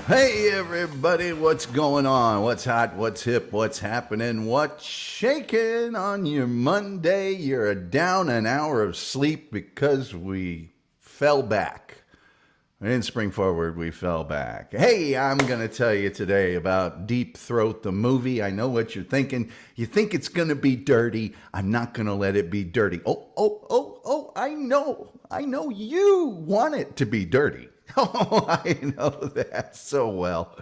Hey everybody, what's going on? What's hot? What's hip? What's happening? What's shaking on your Monday? You're down an hour of sleep because we fell back. We didn't spring forward, we fell back. Hey, I'm going to tell you today about Deep Throat, the movie. I know what you're thinking. You think it's going to be dirty. I'm not going to let it be dirty. Oh, I know you want it to be dirty. Oh, I know that so well.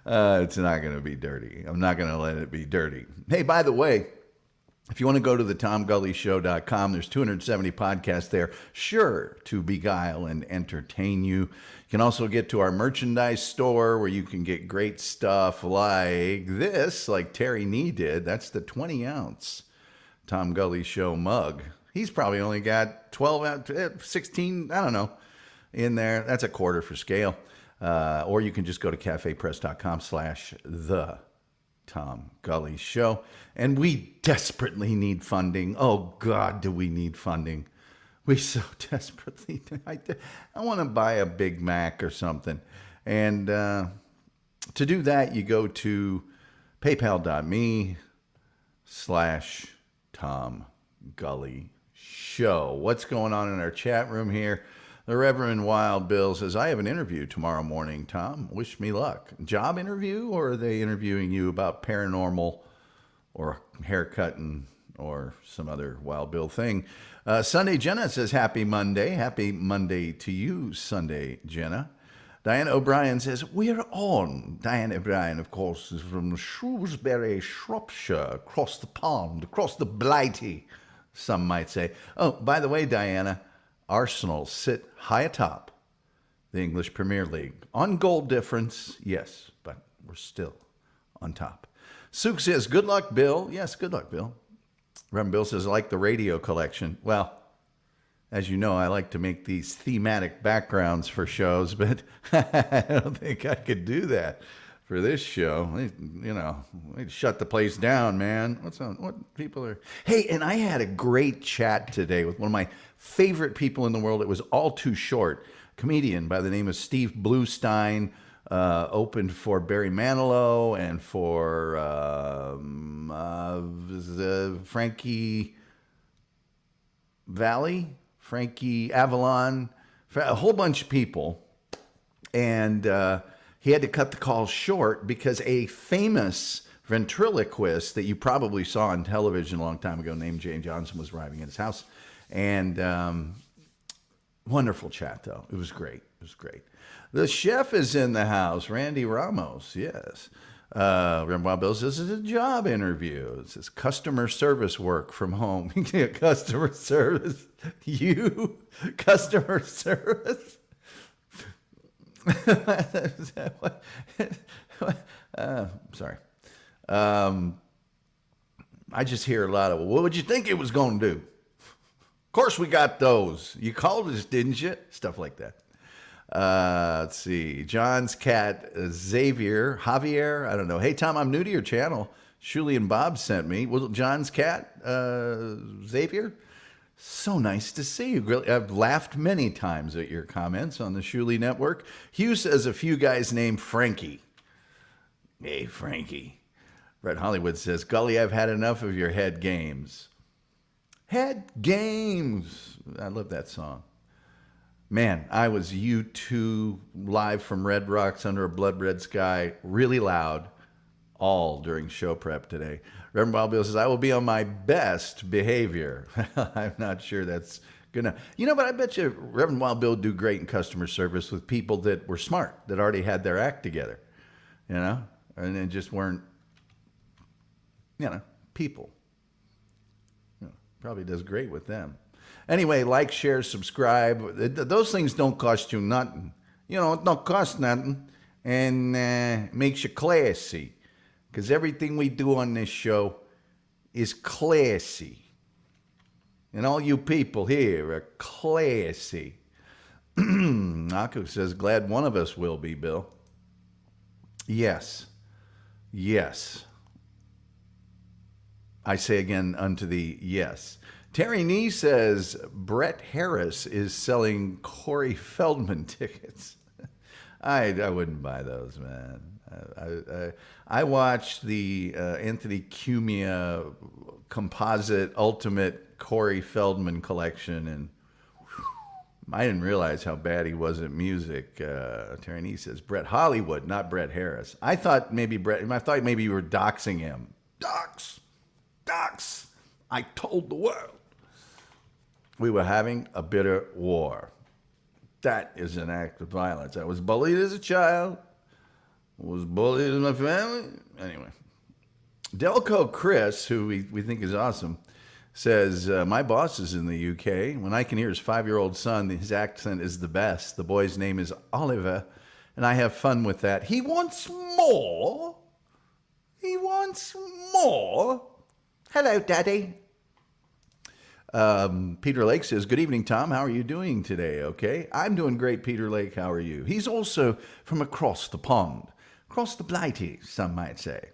It's not going to be dirty. I'm not going to let it be dirty. Hey, by the way, if you want to go to the TomGullyShow.com, there's 270 podcasts there, sure to beguile and entertain you. You can also get to our merchandise store where you can get great stuff like this, like Terry Nee did. That's the 20-ounce Tom Gully Show mug. He's probably only got 12, 16, I don't know, in there. That's a quarter for scale. Or you can just go to cafepress.com/the Tom Gully Show. And we desperately need funding. Oh, God, do we need funding? We so desperately do. I want to buy a Big Mac or something. And to do that, you go to paypal.me/Tom Gully Show. What's going on in our chat room here? The Reverend Wild Bill says, I have an interview tomorrow morning, Tom. Wish me luck. Job interview, or are they interviewing you about paranormal or haircutting or some other Wild Bill thing? Sunday Jenna says, happy Monday. Happy Monday to you, Sunday Jenna. Diana O'Brien says, we're on. Diana O'Brien, of course, is from Shrewsbury, Shropshire, across the pond, across the Blighty, some might say. Oh, by the way, Diana, Arsenal sit high atop the English Premier League. On goal difference, yes, but we're still on top. Suk says, good luck, Bill. Yes, good luck, Bill. Reverend Bill says, I like the radio collection. Well, as you know, I like to make these thematic backgrounds for shows, but I don't think I could do that for this show. We'd shut the place down, man. What's on? What people are... Hey, and I had a great chat today with one of my favorite people in the world. It was all too short. A comedian by the name of Steve Bluestein, opened for Barry Manilow and for Frankie Avalon, a whole bunch of people. And he had to cut the call short because a famous ventriloquist that you probably saw on television a long time ago named Jane Johnson was arriving at his house. And wonderful chat, though. It was great. It was great. The chef is in the house, Randy Ramos. Yes. Reverend Wild Bill says, this is a job interview. It says customer service work from home. Customer service. You? Customer service? Sorry. I just hear a lot of, what would you think it was going to do? Of course we got those. You called us, didn't you? Stuff like that. Let's see. John's cat, Javier, I don't know. Hey, Tom, I'm new to your channel. Shuli and Bob sent me. Was it John's cat, Xavier? So nice to see you. I've laughed many times at your comments on the Shuli Network. Hugh says a few guys named Frankie. Hey, Frankie. Red Hollywood says, Gully, I've had enough of your head games. Head games. I love that song. Man, I was U2 live from Red Rocks under a blood red sky, really loud, all during show prep today. Reverend Wild Bill says, I will be on my best behavior. I'm not sure that's gonna, but I bet you Reverend Wild Bill would do great in customer service with people that were smart, that already had their act together, and they just weren't, people. Probably does great with them. Anyway, like, share, subscribe. Those things don't cost you nothing. It don't cost nothing, and makes you classy. Because everything we do on this show is classy. And all you people here are classy. Aku says, glad one of us will be, Bill. Yes. Yes. I say again unto thee, yes. Terry Nee says Brett Harris is selling Corey Feldman tickets. I wouldn't buy those, man. I watched the Anthony Cumia composite ultimate Corey Feldman collection, and I didn't realize how bad he was at music. Terry says Brett Hollywood, not Brett Harris. I thought maybe you were doxing him. Dox. I told the world we were having a bitter war. That is an act of violence. I was bullied as a child. Was bullied in my family. Anyway, Delco Chris, who we think is awesome, says, my boss is in the UK. When I can hear his 5-year-old son, his accent is the best. The boy's name is Oliver, and I have fun with that. He wants more. Hello, Daddy. Peter Lake says, good evening, Tom. How are you doing today? Okay. I'm doing great, Peter Lake. How are you? He's also from across the pond. Across the blighty, some might say.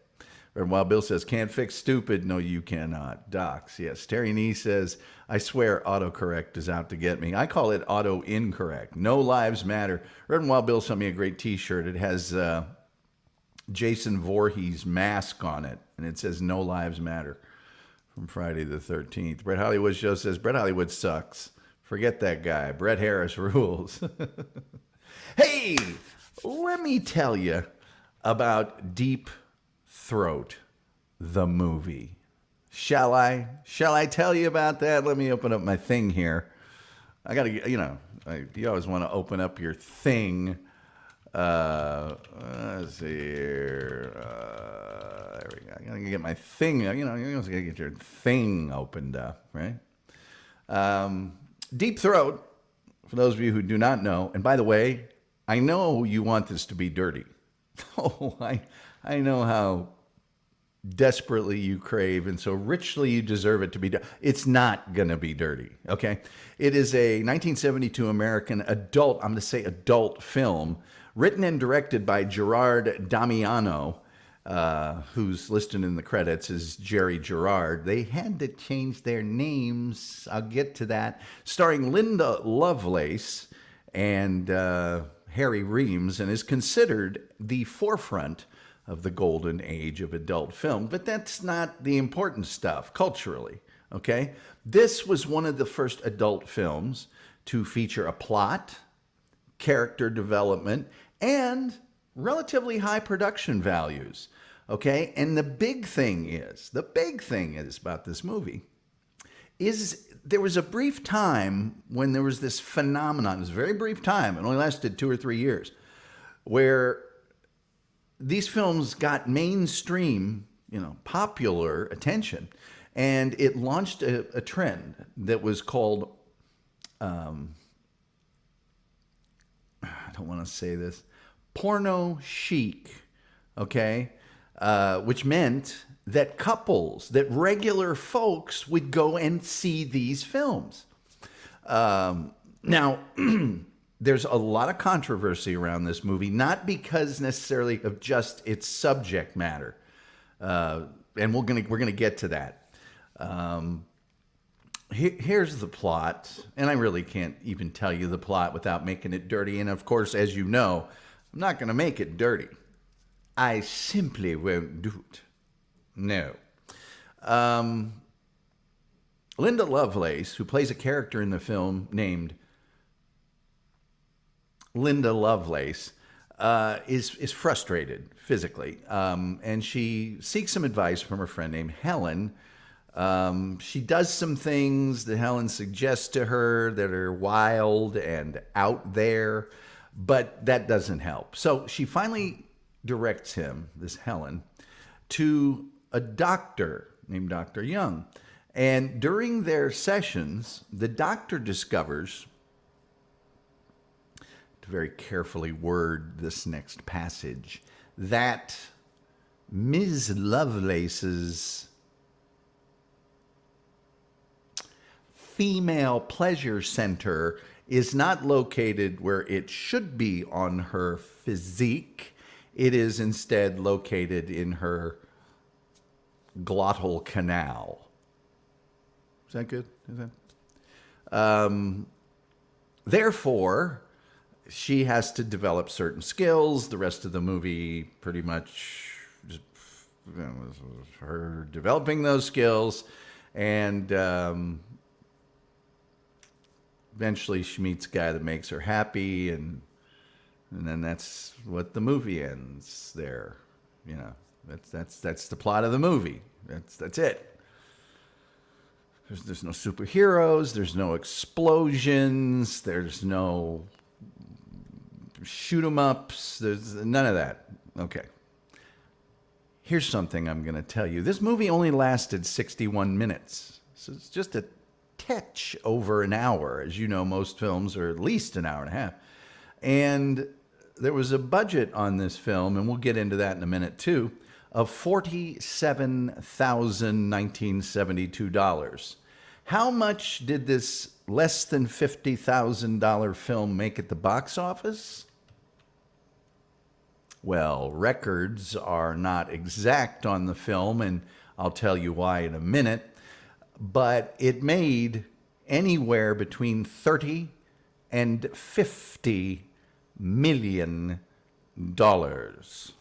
Reverend Wild Bill says, can't fix stupid. No, you cannot. Docs, yes. Terry Nee says, I swear autocorrect is out to get me. I call it auto incorrect. No lives matter. Reverend Wild Bill sent me a great t-shirt. It has Jason Voorhees' mask on it, and it says no lives matter from Friday the 13th. Brett Hollywood Show says, Brett Hollywood sucks. Forget that guy. Brett Harris rules. Hey, let me tell you about Deep Throat, the movie. Shall I tell you about that? Let me open up my thing here. I got to, you always want to open up your thing. Let's see here. There we go. I got to get my thing. You also got to get your thing opened up, right? Deep Throat, for those of you who do not know, and by the way, I know you want this to be dirty. Oh, I know how desperately you crave and so richly you deserve it to be dirty. It's not going to be dirty, okay? It is a 1972 American adult, I'm going to say adult film, written and directed by Gerard Damiano, who's listed in the credits as Jerry Gerard. They had to change their names. I'll get to that. Starring Linda Lovelace and Harry Reams, and is considered the forefront of the golden age of adult film. But that's not the important stuff culturally, okay? This was one of the first adult films to feature a plot, character development, and relatively high production values, okay? And the big thing is about this movie is there was a brief time when there was this phenomenon. It was a very brief time. It only lasted 2 or 3 years, where these films got mainstream, popular attention, and it launched a trend that was called, I don't want to say this, porno chic, okay? Which meant that regular folks would go and see these films. Now, there's a lot of controversy around this movie, not because necessarily of just its subject matter, and we're gonna get to that. Here's the plot, and I really can't even tell you the plot without making it dirty. And of course, as you know, I'm not gonna make it dirty. I simply won't do it. No. Linda Lovelace, who plays a character in the film named Linda Lovelace, is frustrated physically, and she seeks some advice from her friend named Helen. She does some things that Helen suggests to her that are wild and out there, but that doesn't help. So she finally directs him, this Helen, to a doctor named Dr. Young. And during their sessions, the doctor discovers, to very carefully word this next passage, that Ms. Lovelace's female pleasure center is not located where it should be on her physique. It is instead located in her glottal canal. Is that good? Therefore, she has to develop certain skills. The rest of the movie pretty much just her developing those skills. And eventually she meets a guy that makes her happy, and then that's what the movie ends there. You know, that's the plot of the movie. That's it. There's no superheroes. There's no explosions. There's no shoot 'em ups. There's none of that. Okay. Here's something I'm going to tell you. This movie only lasted 61 minutes. So it's just a touch over an hour. As you know, most films are at least an hour and a half. And there was a budget on this film, and we'll get into that in a minute too, of $47,1972. How much did this less than $50,000 film make at the box office? Well, records are not exact on the film, and I'll tell you why in a minute, but it made anywhere between 30 and 50 million dollars.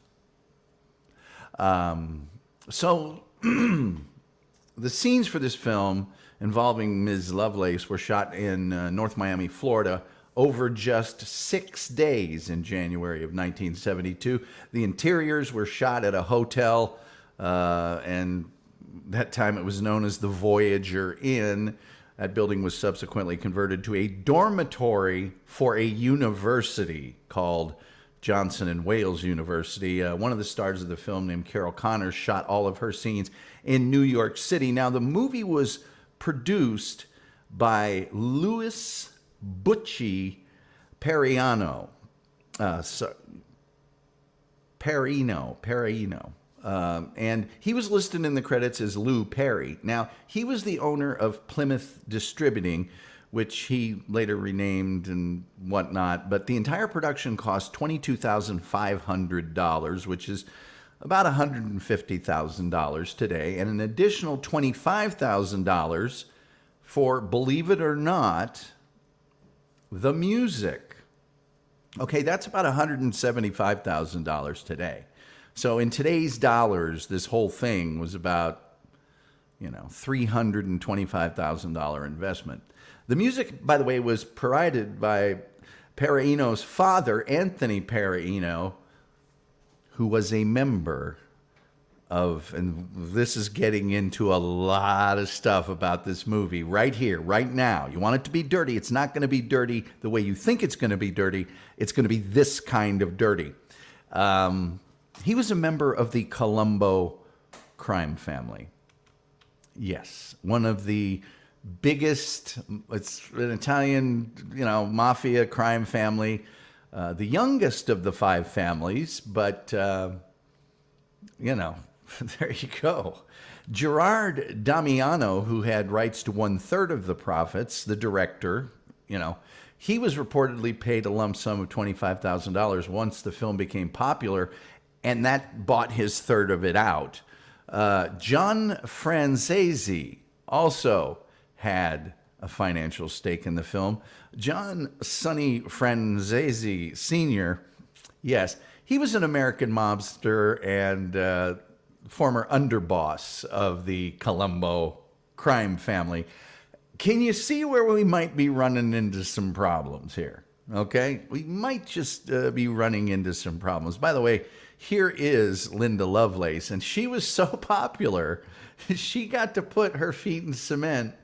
So the scenes for this film involving Ms. Lovelace were shot in North Miami, Florida, over just 6 days in January of 1972. The interiors were shot at a hotel, and that time it was known as the Voyager Inn. That building was subsequently converted to a dormitory for a university called Johnson and Wales University. One of the stars of the film, named Carol Connors, shot all of her scenes in New York City. Now, the movie was produced by Louis Butchie Perino. Perino. And he was listed in the credits as Lou Perry. Now, he was the owner of Plymouth Distributing, which he later renamed and whatnot. But the entire production cost $22,500, which is about $150,000 today, and an additional $25,000 for, believe it or not, the music. Okay, that's about $175,000 today. So in today's dollars, this whole thing was about, $325,000 investment. The music, by the way, was provided by Perino's father, Anthony Perino, who was a member of, and this is getting into a lot of stuff about this movie right here, right now. You want it to be dirty. It's not going to be dirty the way you think it's going to be dirty. It's going to be this kind of dirty. He was a member of the Colombo crime family. Yes, one of the biggest, it's an Italian, mafia crime family, the youngest of the 5 families, but, there you go. Gerard Damiano, who had rights to 1/3 of the profits, the director, he was reportedly paid a lump sum of $25,000 once the film became popular, and that bought his third of it out. John Franzese also had a financial stake in the film. John Sonny Franzese Sr., yes, he was an American mobster and former underboss of the Colombo crime family. Can you see where we might be running into some problems here? Okay, we might just be running into some problems. By the way, here is Linda Lovelace, and she was so popular, she got to put her feet in cement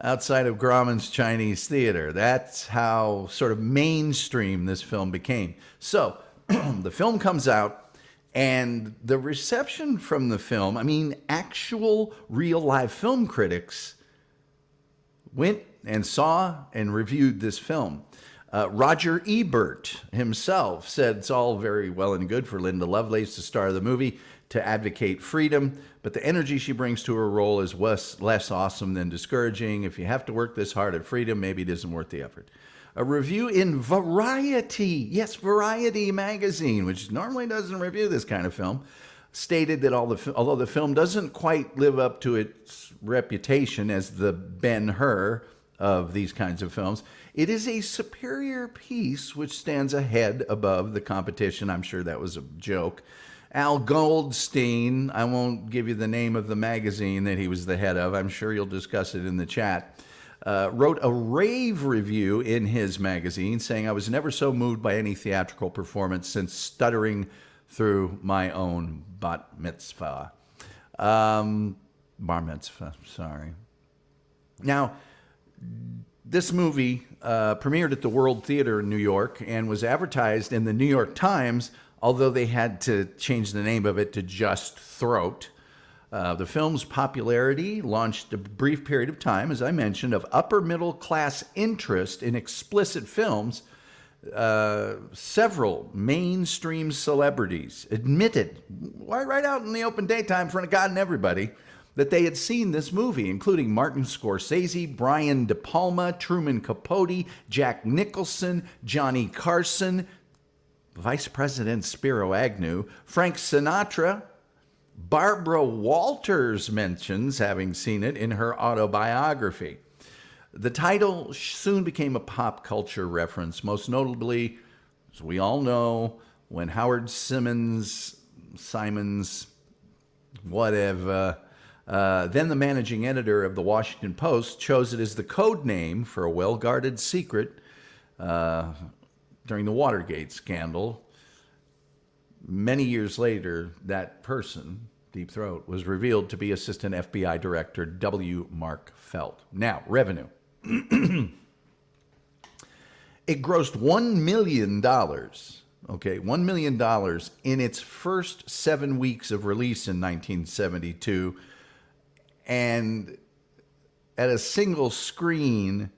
outside of Grauman's Chinese Theater. That's how sort of mainstream this film became. So the film comes out, and the reception from the film, actual real live film critics went and saw and reviewed this film. Roger Ebert himself said it's all very well and good for Linda Lovelace to star the movie, to advocate freedom, but the energy she brings to her role is less awesome than discouraging. If you have to work this hard at freedom, maybe it isn't worth the effort. A review in Variety, yes, Variety magazine, which normally doesn't review this kind of film, stated that although the film doesn't quite live up to its reputation as the Ben-Hur of these kinds of films, It is a superior piece which stands ahead above the competition. I'm sure that was a joke. Al Goldstein, I won't give you the name of the magazine that he was the head of. I'm sure you'll discuss it in the chat. Wrote a rave review in his magazine saying, I was never so moved by any theatrical performance since stuttering through my own bar mitzvah. Bar mitzvah, sorry. Now, this movie premiered at the World Theater in New York and was advertised in the New York Times, although they had to change the name of it to Just Throat. The film's popularity launched a brief period of time, as I mentioned, of upper middle class interest in explicit films. Several mainstream celebrities admitted, right out in the open daytime in front of God and everybody, that they had seen this movie, including Martin Scorsese, Brian De Palma, Truman Capote, Jack Nicholson, Johnny Carson, Vice President Spiro Agnew, Frank Sinatra. Barbara Walters mentions having seen it in her autobiography. The title soon became a pop culture reference, most notably, as we all know, when Howard Simons, whatever, then the managing editor of the Washington Post, chose it as the code name for a well-guarded secret during the Watergate scandal. Many years later, that person, Deep Throat, was revealed to be Assistant FBI Director W. Mark Felt. Now, revenue. It grossed $1 million, okay, $1 million in its first 7 weeks of release in 1972. And at a single screen,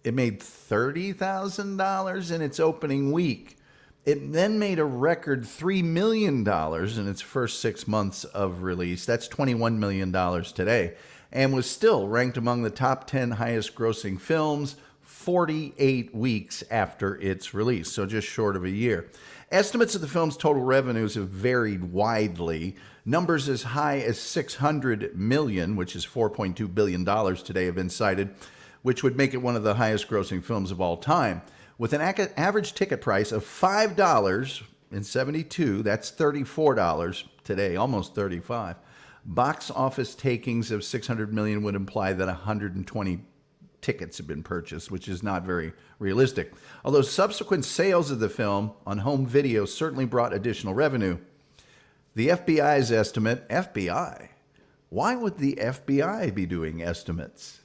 it made $30,000 in its opening week. It then made a record $3 million in its first 6 months of release. That's $21 million today. And was still ranked among the top 10 highest grossing films 48 weeks after its release, so just short of a year. Estimates of the film's total revenues have varied widely. Numbers as high as $600 million, which is $4.2 billion today, have been cited, which would make it one of the highest grossing films of all time. With an average ticket price of $5 in 72, that's $34 today, almost $35. Box office takings of $600 million would imply that 120 tickets have been purchased, which is not very realistic. Although subsequent sales of the film on home video certainly brought additional revenue. The FBI's estimate, FBI? Why would the FBI be doing estimates?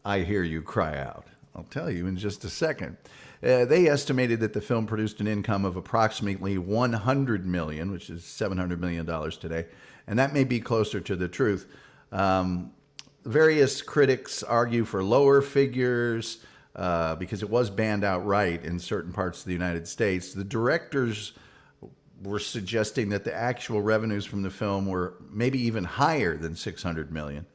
I hear you cry out. I'll tell you in just a second. They estimated that the film produced an income of approximately $100 million, which is $700 million today, and that may be closer to the truth. Various critics argue for lower figures because it was banned outright in certain parts of the United States. The directors were suggesting that the actual revenues from the film were maybe even higher than $600 million.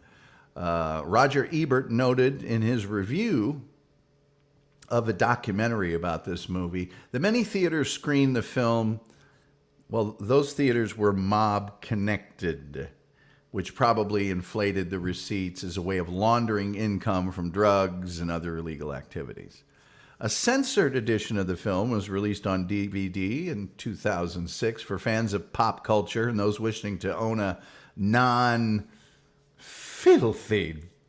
Roger Ebert noted in his review of a documentary about this movie that many theaters screened the film, well, those theaters were mob connected, which probably inflated the receipts as a way of laundering income from drugs and other illegal activities. A censored edition of the film was released on DVD in 2006 for fans of pop culture and those wishing to own a non-filthy,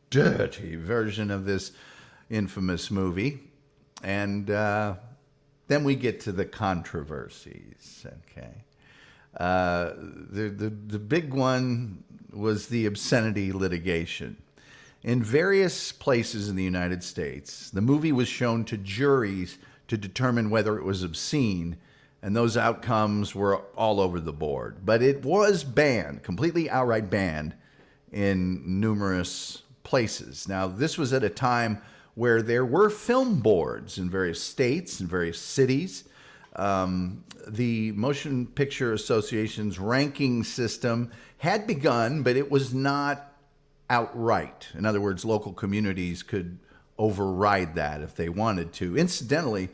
dirty version of this infamous movie. And then we get to the controversies, okay? The big one was the obscenity litigation. In various places in the United States, the movie was shown to juries to determine whether it was obscene, and those outcomes were all over the board. But it was banned, completely outright banned, in numerous places. Now, this was at a time where there were film boards in various states and various cities. The Motion Picture Association's ranking system had begun, but it was not outright. In other words, local communities could override that if they wanted to. Incidentally,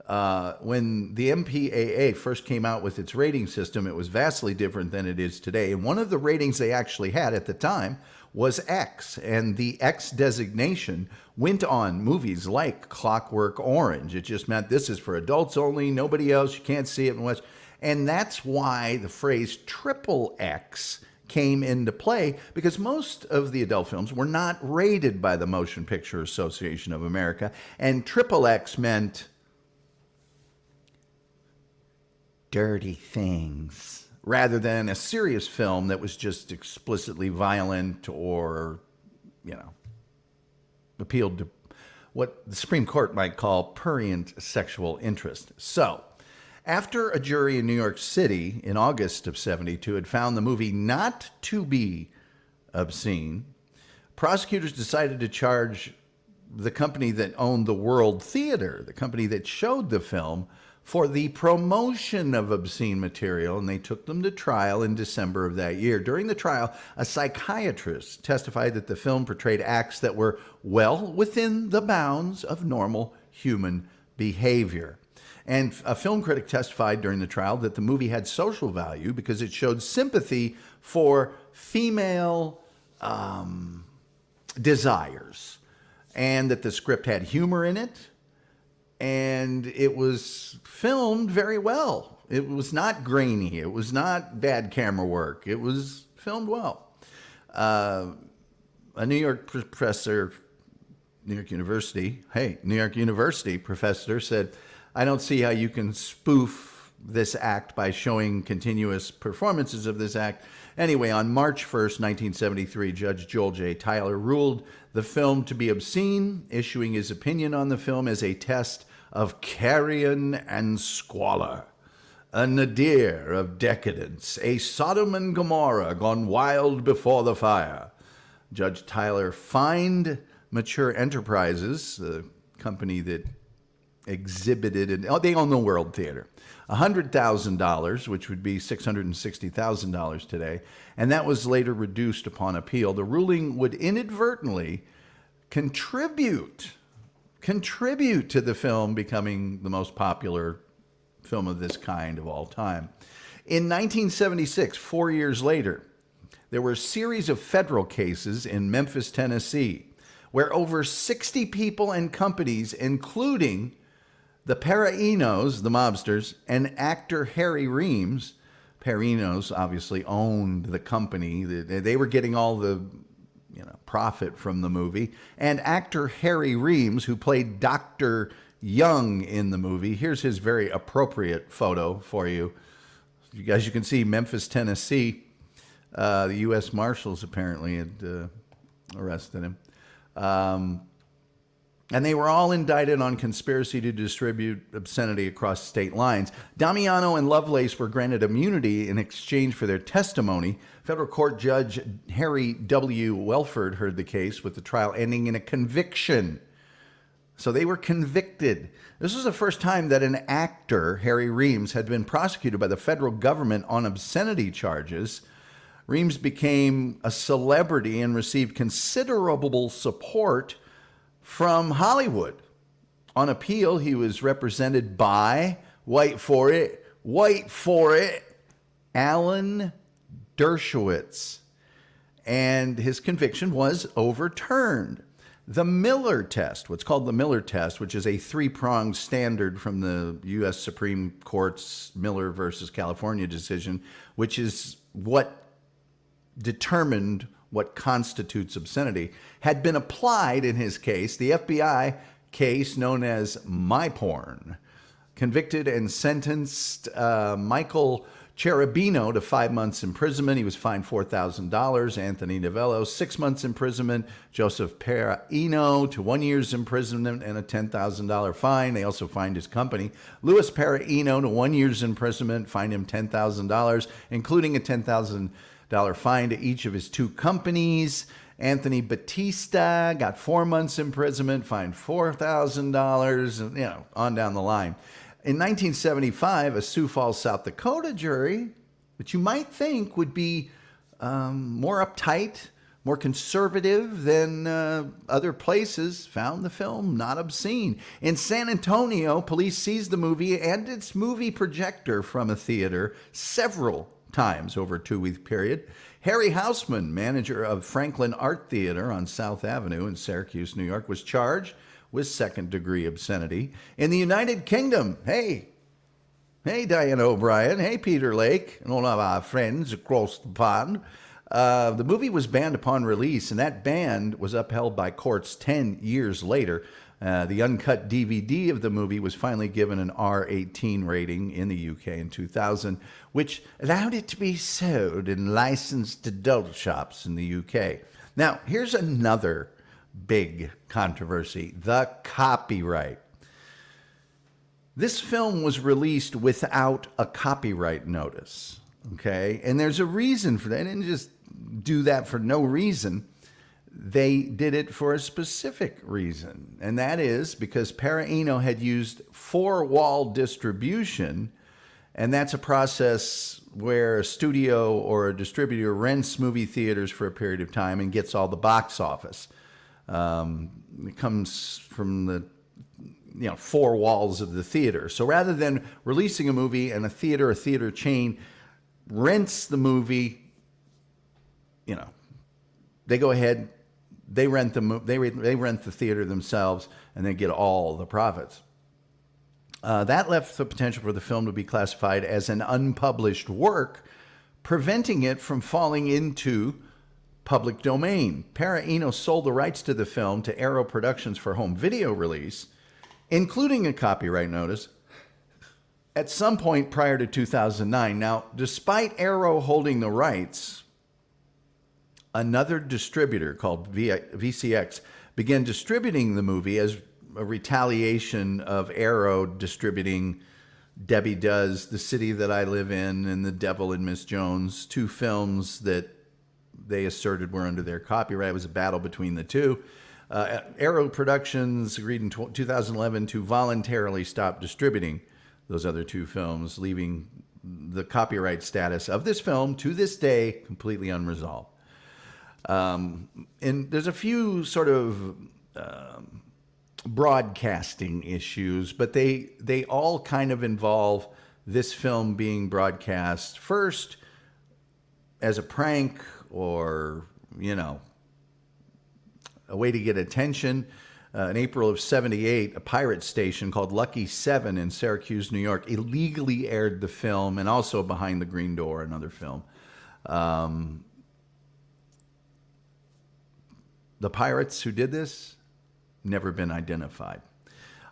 When the MPAA first came out with its rating system, it was vastly different than it is today. And one of the ratings they actually had at the time was X. And the X designation went on movies like Clockwork Orange. It just meant this is for adults only, nobody else, you can't see it. And that's why the phrase triple X came into play, because most of the adult films were not rated by the Motion Picture Association of America. And triple X meant dirty things, rather than a serious film that was just explicitly violent or, appealed to what the Supreme Court might call prurient sexual interest. So, after a jury in New York City in August of '72 had found the movie not to be obscene, prosecutors decided to charge the company that owned the World Theater, the company that showed the film, for the promotion of obscene material, and they took them to trial in December of that year. During the trial, a psychiatrist testified that the film portrayed acts that were well within the bounds of normal human behavior. And a film critic testified during the trial that the movie had social value because it showed sympathy for female desires, and that the script had humor in it, and it was filmed very well. It was not grainy. It was not bad camera work. It was filmed well. A New York professor, New York University professor said, "I don't see how you can spoof this act by showing continuous performances of this act." Anyway, on March 1st, 1973, Judge Joel J. Tyler ruled the film to be obscene, issuing his opinion on the film as a test of carrion and squalor, a nadir of decadence, a Sodom and Gomorrah gone wild before the fire. Judge Tyler fined Mature Enterprises, the company that exhibited, they own the World Theater, $100,000, which would be $660,000 today, and that was later reduced upon appeal. The ruling would inadvertently contribute to the film becoming the most popular film of this kind of all time. In 1976, 4 years later, there were a series of federal cases in Memphis, Tennessee, where over 60 people and companies, including the Perrinos, the mobsters, and actor Harry Reams. Perrinos obviously owned the company. They were getting all the profit from the movie. And actor Harry Reams, who played Dr. Young in the movie. Here's his very appropriate photo for you. As you can see, Memphis, Tennessee. The U.S. Marshals apparently had arrested him. And they were all indicted on conspiracy to distribute obscenity across state lines. Damiano and Lovelace were granted immunity in exchange for their testimony. Federal court judge Harry W. Welford heard the case, with the trial ending in a conviction. So they were convicted. This was the first time that an actor, Harry Reams, had been prosecuted by the federal government on obscenity charges. Reams became a celebrity and received considerable support from Hollywood. On appeal, he was represented by, wait for it, Alan Dershowitz, and his conviction was overturned. The Miller test, what's called the Miller test, which is a three-pronged standard from the U.S. Supreme Court's Miller versus California decision, which is what determined what constitutes obscenity, had been applied in his case, the FBI case known as My Porn. Convicted and sentenced Michael Cherubino to 5 months imprisonment. He was fined $4,000. Anthony Novello, 6 months imprisonment. Joseph Perrino to 1 year's imprisonment and a $10,000 fine. They also fined his company. Louis Perrino to 1 year's imprisonment, fined him $10,000, including a $10,000 fine to each of his two companies. Anthony Batista got 4 months imprisonment, fined $4,000, on down the line. In 1975, a Sioux Falls, South Dakota jury, which you might think would be more uptight, more conservative than other places, found the film not obscene. In San Antonio, police seized the movie and its movie projector from a theater several times over a 2-week period. Harry Houseman, manager of Franklin Art Theater on South Avenue in Syracuse, New York, was charged with second-degree obscenity. In the United Kingdom, hey, Diana O'Brien, hey, Peter Lake, and all of our friends across the pond. The movie was banned upon release, and that ban was upheld by courts 10 years later. The uncut DVD of the movie was finally given an R18 rating in the UK in 2000, which allowed it to be sold in licensed adult shops in the UK. Now, here's another big controversy: the copyright. This film was released without a copyright notice, okay? And there's a reason for that. They didn't just do that for no reason. They did it for a specific reason, and that is because Para Eno had used four-wall distribution, and that's a process where a studio or a distributor rents movie theaters for a period of time and gets all the box office. It comes from the four walls of the theater. So rather than releasing a movie and a theater chain rents the movie, they go ahead, they rent the theater themselves, and they get all the profits. That left the potential for the film to be classified as an unpublished work, preventing it from falling into public domain. Para Eno sold the rights to the film to Arrow Productions for home video release, including a copyright notice, at some point prior to 2009. Now, despite Arrow holding the rights, another distributor called VCX began distributing the movie as a retaliation of Arrow distributing Debbie Does, The City That I Live In, and The Devil and Miss Jones, two films that they asserted were under their copyright. It was a battle between the two. Arrow Productions agreed in 2011 to voluntarily stop distributing those other two films, leaving the copyright status of this film to this day completely unresolved. And there's a few sort of broadcasting issues, but they all kind of involve this film being broadcast first as a prank or, a way to get attention. In April of '78, a pirate station called Lucky 7 in Syracuse, New York, illegally aired the film, and also Behind the Green Door, another film. The pirates who did this, never been identified.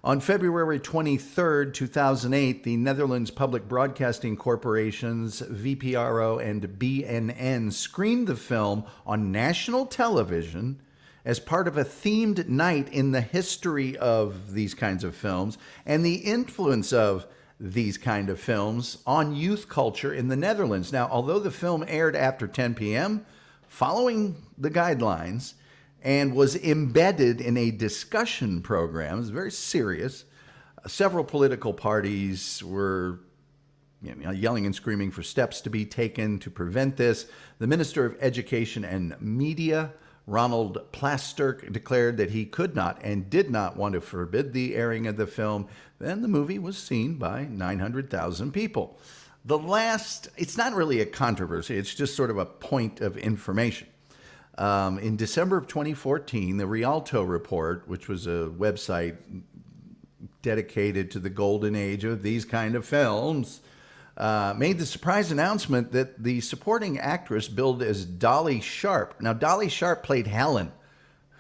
On February 23rd, 2008, the Netherlands Public Broadcasting Corporations, VPRO and BNN, screened the film on national television as part of a themed night in the history of these kinds of films and the influence of these kind of films on youth culture in the Netherlands. Now, although the film aired after 10 p.m., following the guidelines, and was embedded in a discussion program, it was very serious, several political parties were yelling and screaming for steps to be taken to prevent this. The Minister of Education and Media, Ronald Plasterk, declared that he could not and did not want to forbid the airing of the film. Then the movie was seen by 900,000 people. It's not really a controversy, it's just sort of a point of information. In December of 2014, the Rialto Report, which was a website dedicated to the golden age of these kind of films, made the surprise announcement that the supporting actress billed as Dolly Sharp. Now, Dolly Sharp played Helen,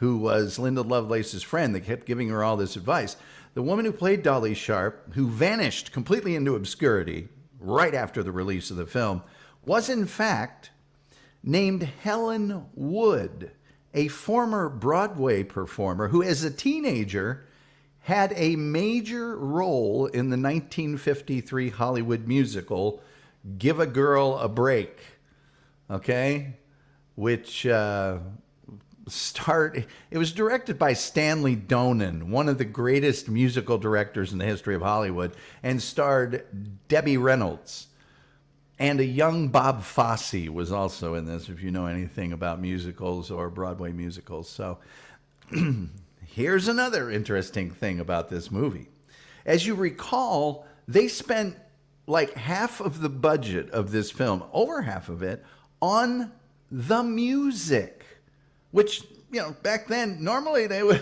who was Linda Lovelace's friend that kept giving her all this advice. The woman who played Dolly Sharp, who vanished completely into obscurity right after the release of the film, was in fact named Helen Wood, a former Broadway performer who, as a teenager, had a major role in the 1953 Hollywood musical Give a Girl a Break, okay? Which it was directed by Stanley Donen, one of the greatest musical directors in the history of Hollywood, and starred Debbie Reynolds. And a young Bob Fosse was also in this, if you know anything about musicals or Broadway musicals. So here's another interesting thing about this movie. As you recall, they spent like half of the budget of this film, over half of it, on the music, which, you know, back then, normally they would,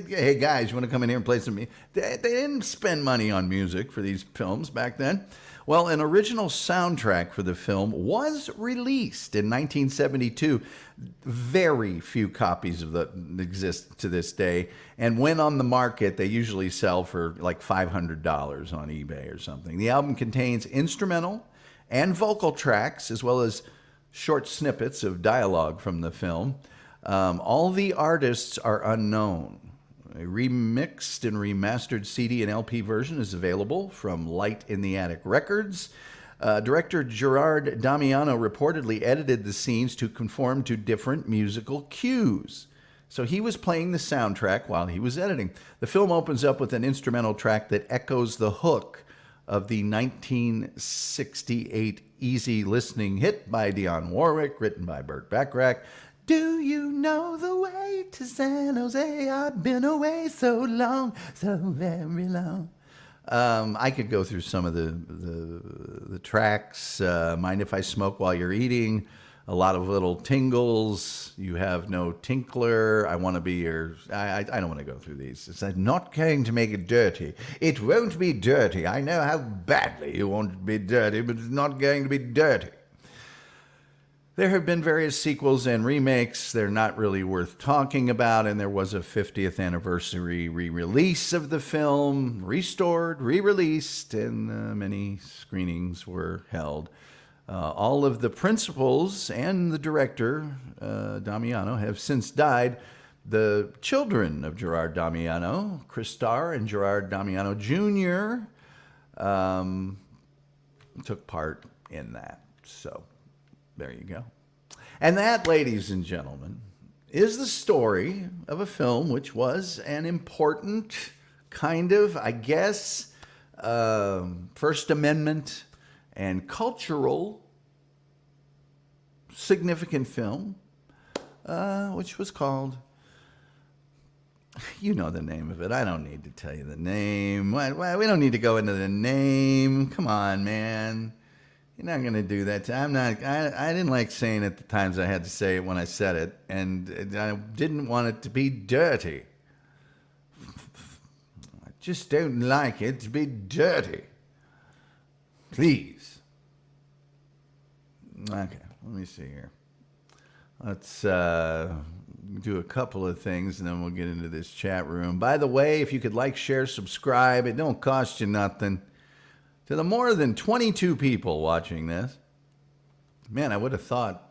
hey guys, you want to come in here and play some music? They didn't spend money on music for these films back then. Well, an original soundtrack for the film was released in 1972. Very few copies of that exist to this day. And when on the market, they usually sell for like $500 on eBay or something. The album contains instrumental and vocal tracks, as well as short snippets of dialogue from the film. All the artists are unknown. A remixed and remastered CD and LP version is available from Light in the Attic Records. Director Gerard Damiano reportedly edited the scenes to conform to different musical cues. So he was playing the soundtrack while he was editing. The film opens up with an instrumental track that echoes the hook of the 1968 easy listening hit by Dionne Warwick, written by Burt Bacharach. Do you know the way to San Jose? I've been away so long, so very long. I could go through some of the tracks. Mind If I Smoke While You're Eating? A lot of little tingles. You Have No Tinkler. I Want to Be Your... I don't want to go through these. It's like, not going to make it dirty. It won't be dirty. I know how badly you want it to be dirty, but it's not going to be dirty. There have been various sequels and remakes. They're not really worth talking about, and there was a 50th anniversary re-release of the film, restored, re-released, and many screenings were held. All of the principals and the director, Damiano, have since died. The children of Gerard Damiano, Chris Starr and Gerard Damiano Jr., took part in that. So there you go. And that, ladies and gentlemen, is the story of a film which was an important kind of, I guess, First Amendment and cultural significant film, which was called, you know the name of it. I don't need to tell you the name. We don't need to go into the name. Come on, man. You're not going to do that. I didn't like saying it the times I had to say it when I said it, and I didn't want it to be dirty. I just don't like it to be dirty. Please. Okay, let me see here. Let's do a couple of things, and then we'll get into this chat room. By the way, if you could like, share, subscribe, it don't cost you nothing. To the more than 22 people watching this, man, I would have thought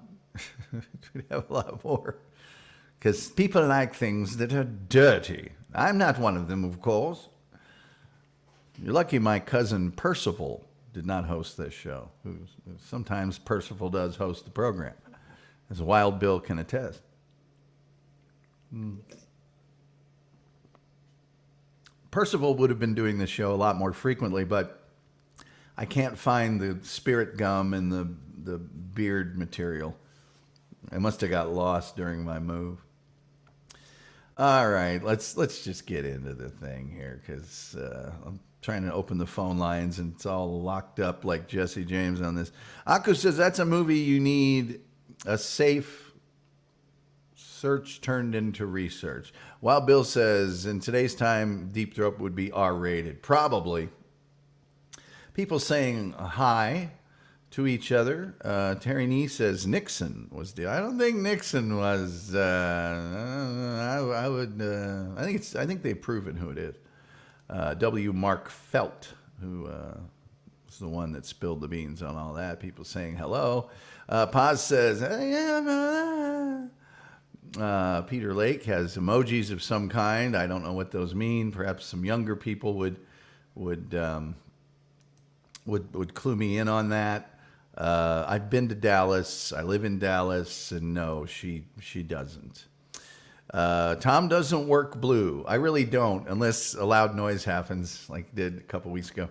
we'd have a lot more. Because people like things that are dirty. I'm not one of them, of course. You're lucky my cousin Percival did not host this show. Sometimes Percival does host the program, as Wild Bill can attest. Percival would have been doing this show a lot more frequently, but I can't find the spirit gum and the beard material. I must have got lost during my move. All right, let's just get into the thing here, because I'm trying to open the phone lines and it's all locked up like Jesse James on this. Aku says that's a movie you need a safe search turned into research. While Bill says in today's time, Deep Throat would be R-rated. Probably. People saying hi to each other. Terry Nee says Nixon was I don't think Nixon was. I think they've proven who it is. W. Mark Felt, who was the one that spilled the beans on all that. People saying hello. Paz says, Peter Lake has emojis of some kind. I don't know what those mean. Perhaps some younger people would clue me in on that. I've been to Dallas. I live in Dallas, and no, she doesn't. Tom doesn't work blue. I really don't, unless a loud noise happens, like did a couple weeks ago.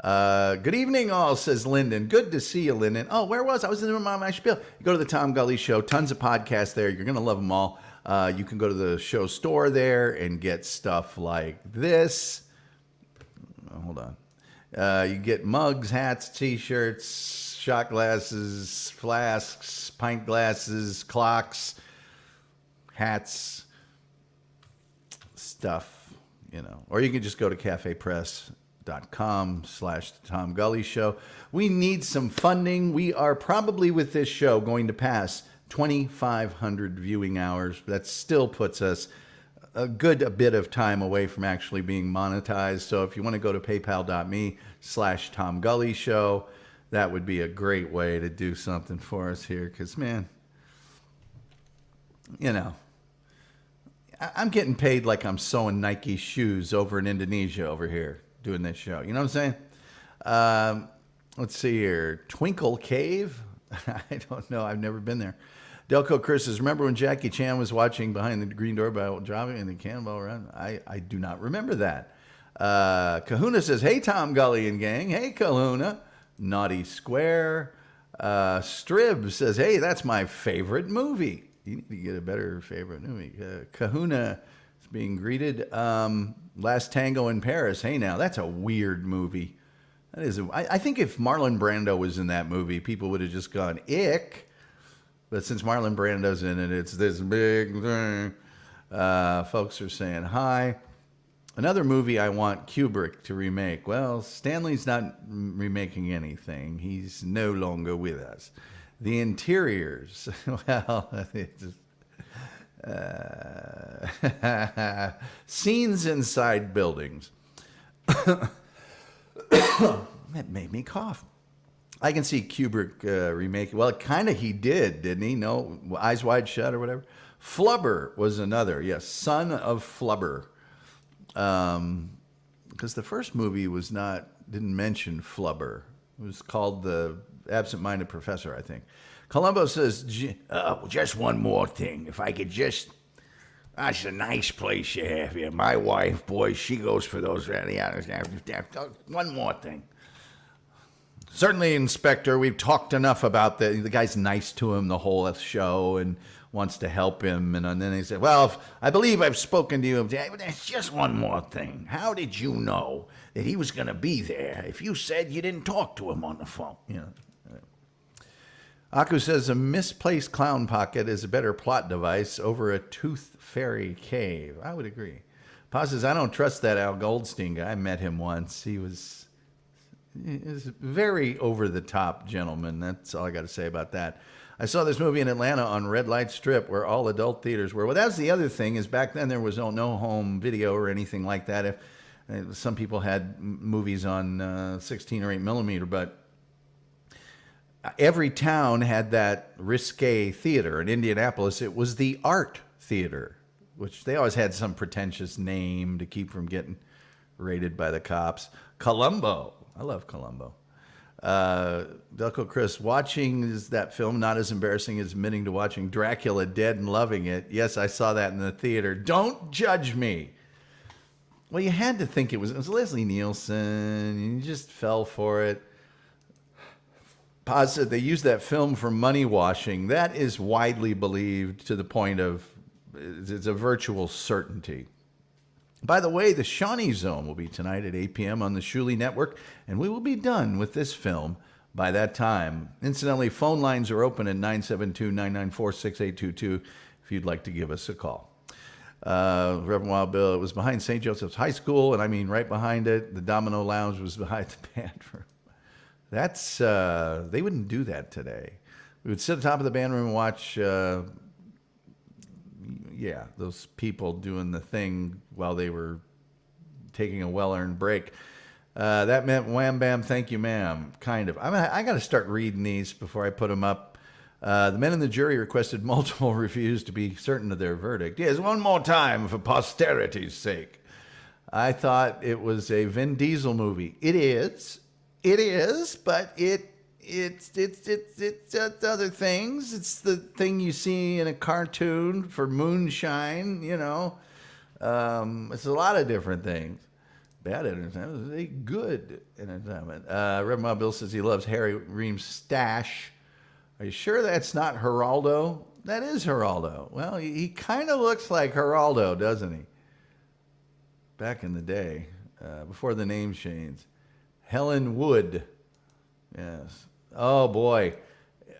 Good evening, all, says Lyndon. Good to see you, Lyndon. Oh, where was I? I was in my spiel. You go to the Tom Gully Show. Tons of podcasts there. You're going to love them all. You can go to the show store there and get stuff like this. Hold on. You get mugs, hats, T-shirts, shot glasses, flasks, pint glasses, clocks, hats, stuff, Or you can just go to cafepress.com/Tom Gully Show. We need some funding. We are probably with this show going to pass 2,500 viewing hours. That still puts us a bit of time away from actually being monetized. So if you want to go to paypal.me/Tom Gully Show, that would be a great way to do something for us here. Because, man, I'm getting paid like I'm sewing Nike shoes over in Indonesia over here doing this show. You know what I'm saying? Let's see here. Twinkle Cave? I don't know. I've never been there. Delco Chris says, remember when Jackie Chan was watching Behind the Green Door by driving in the Cannonball Run? I do not remember that. Kahuna says, hey, Tom Gully and gang. Hey, Kahuna. Naughty Square. Strib says, hey, that's my favorite movie. You need to get a better favorite movie. Kahuna is being greeted. Last Tango in Paris. Hey, now, that's a weird movie. That is. I think if Marlon Brando was in that movie, people would have just gone, ick. But since Marlon Brando's in it, it's this big thing. Folks are saying hi. Another movie I want Kubrick to remake. Well, Stanley's not remaking anything. He's no longer with us. The Interiors. Well, it's scenes inside buildings. That made me cough. I can see Kubrick remake. Well, kind of he did, didn't he? No, Eyes Wide Shut or whatever. Flubber was another. Yes, Son of Flubber. Because the first movie didn't mention Flubber. It was called The Absent-Minded Professor, I think. Columbo says, just one more thing. If I could just... That's a nice place you have here. My wife, boy, she goes for those. One more thing. Certainly, Inspector, we've talked enough about the guy's nice to him the whole show and wants to help him. And then he said, well, I believe I've spoken to you. There's just one more thing. How did you know that he was going to be there if you said you didn't talk to him on the phone? Aku says, a misplaced clown pocket is a better plot device over a tooth fairy cave. I would agree. Pa says, I don't trust that Al Goldstein guy. I met him once. He was very over-the-top gentleman. That's all I got to say about that. I saw this movie in Atlanta on Red Light Strip where all adult theaters were. Well, that's the other thing is back then there was no home video or anything like that. Some people had movies on 16 or 8 millimeter, but every town had that risque theater. In Indianapolis, it was the Art Theater, which they always had some pretentious name to keep from getting raided by the cops. Columbo. I love Columbo. Delco Chris, watching that film not as embarrassing as admitting to watching Dracula Dead and loving it. Yes, I saw that in the theater. Don't judge me. Well, you had to think it was Leslie Nielsen. You just fell for it. Pa said they used that film for money washing. That is widely believed to the point of it's a virtual certainty. By the way, the Shawnee Zone will be tonight at 8 p.m. on the Shuley Network, and we will be done with this film by that time. Incidentally, phone lines are open at 972-994-6822 if you'd like to give us a call. Reverend Wild Bill, it was behind St. Joseph's High School, and I mean right behind it. The Domino Lounge was behind the band room. That's, they wouldn't do that today. We would sit at the top of the band room and watch, those people doing the thing while they were taking a well-earned break. That meant wham, bam, thank you, ma'am, kind of. I got to start reading these before I put them up. The men in the jury requested multiple reviews to be certain of their verdict. Yes, one more time for posterity's sake. I thought it was a Vin Diesel movie. It is, but it's other things. It's the thing you see in a cartoon for moonshine, It's a lot of different things. bad entertainment. It was a good entertainment. Reverend Wild Bill says he loves Harry Ream's stash. Are you sure that's not Geraldo? That is Geraldo. Well, he kind of looks like Geraldo, doesn't he? Back in the day, before the name change. Helen Wood. Yes. Oh, boy.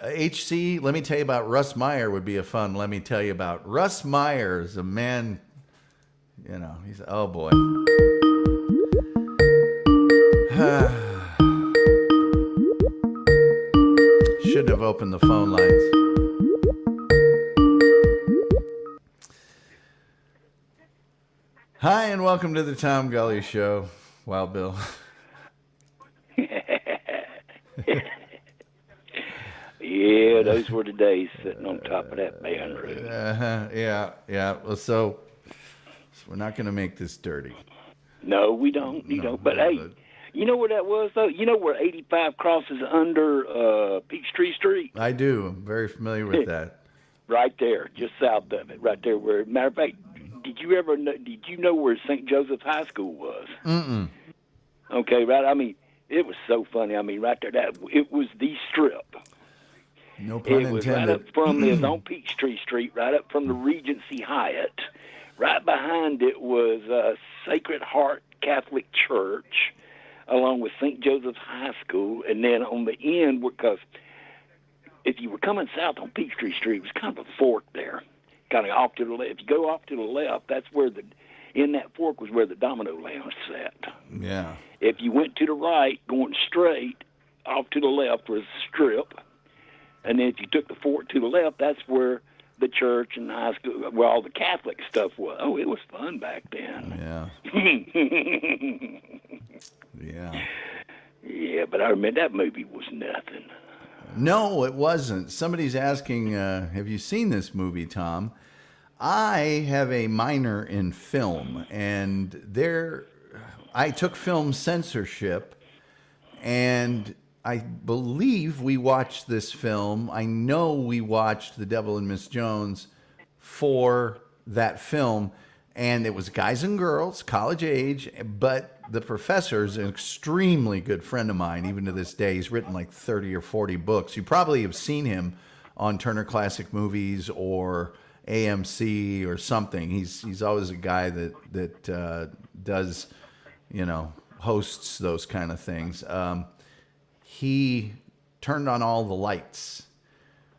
HC, let me tell you about Russ Meyer would be a fun. Let me tell you about Russ Meyer is a man, he's, oh, boy. Should have opened the phone lines. Hi, and welcome to the Tom Gully Show, Wild Bill. Yeah, those were the days sitting on top of that band room. Yeah. Well, so we're not going to make this dirty. No, we don't. But hey, you know where that was, though? You know where 85 crosses under Peachtree Street? I do. I'm very familiar with that. Right there, just south of it. Right there where, matter of fact, did you know where St. Joseph High School was? Mm-mm. Okay, right. I mean, it was so funny. I mean, right there, it was the strip. No pun intended. It was right up from, it was on Peachtree Street, right up from the Regency Hyatt. Right behind it was Sacred Heart Catholic Church, along with St. Joseph's High School. And then on the end, because if you were coming south on Peachtree Street, it was kind of a fork there. Kind of off to the left. If you go off to the left, that's where in that fork was where the Domino Lounge sat. Yeah. If you went to the right, going straight, off to the left was Strip. And then if you took the fork to the left, that's where the church and the high school, where all the Catholic stuff was. Oh, it was fun back then. Yeah. Yeah, but I remember that movie was nothing. No, it wasn't. Somebody's asking, have you seen this movie, Tom? I have a minor in film, and I took film censorship, and I believe we watched this film. I know we watched The Devil and Miss Jones for that film, and it was guys and girls, college age, but the professor's an extremely good friend of mine, even to this day. He's written like 30 or 40 books. You probably have seen him on Turner Classic Movies or AMC or something. He's always a guy that does, hosts those kind of things. He turned on all the lights.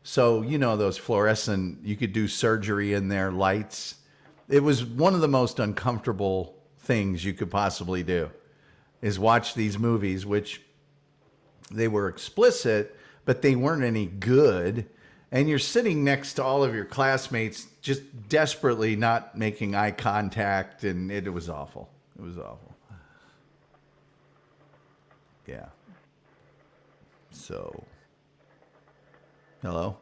So, those fluorescent, you could do surgery in their lights. It was one of the most uncomfortable things you could possibly do, is watch these movies, which they were explicit, but they weren't any good. And you're sitting next to all of your classmates just desperately not making eye contact, and it was awful. It was awful. Yeah. So, hello?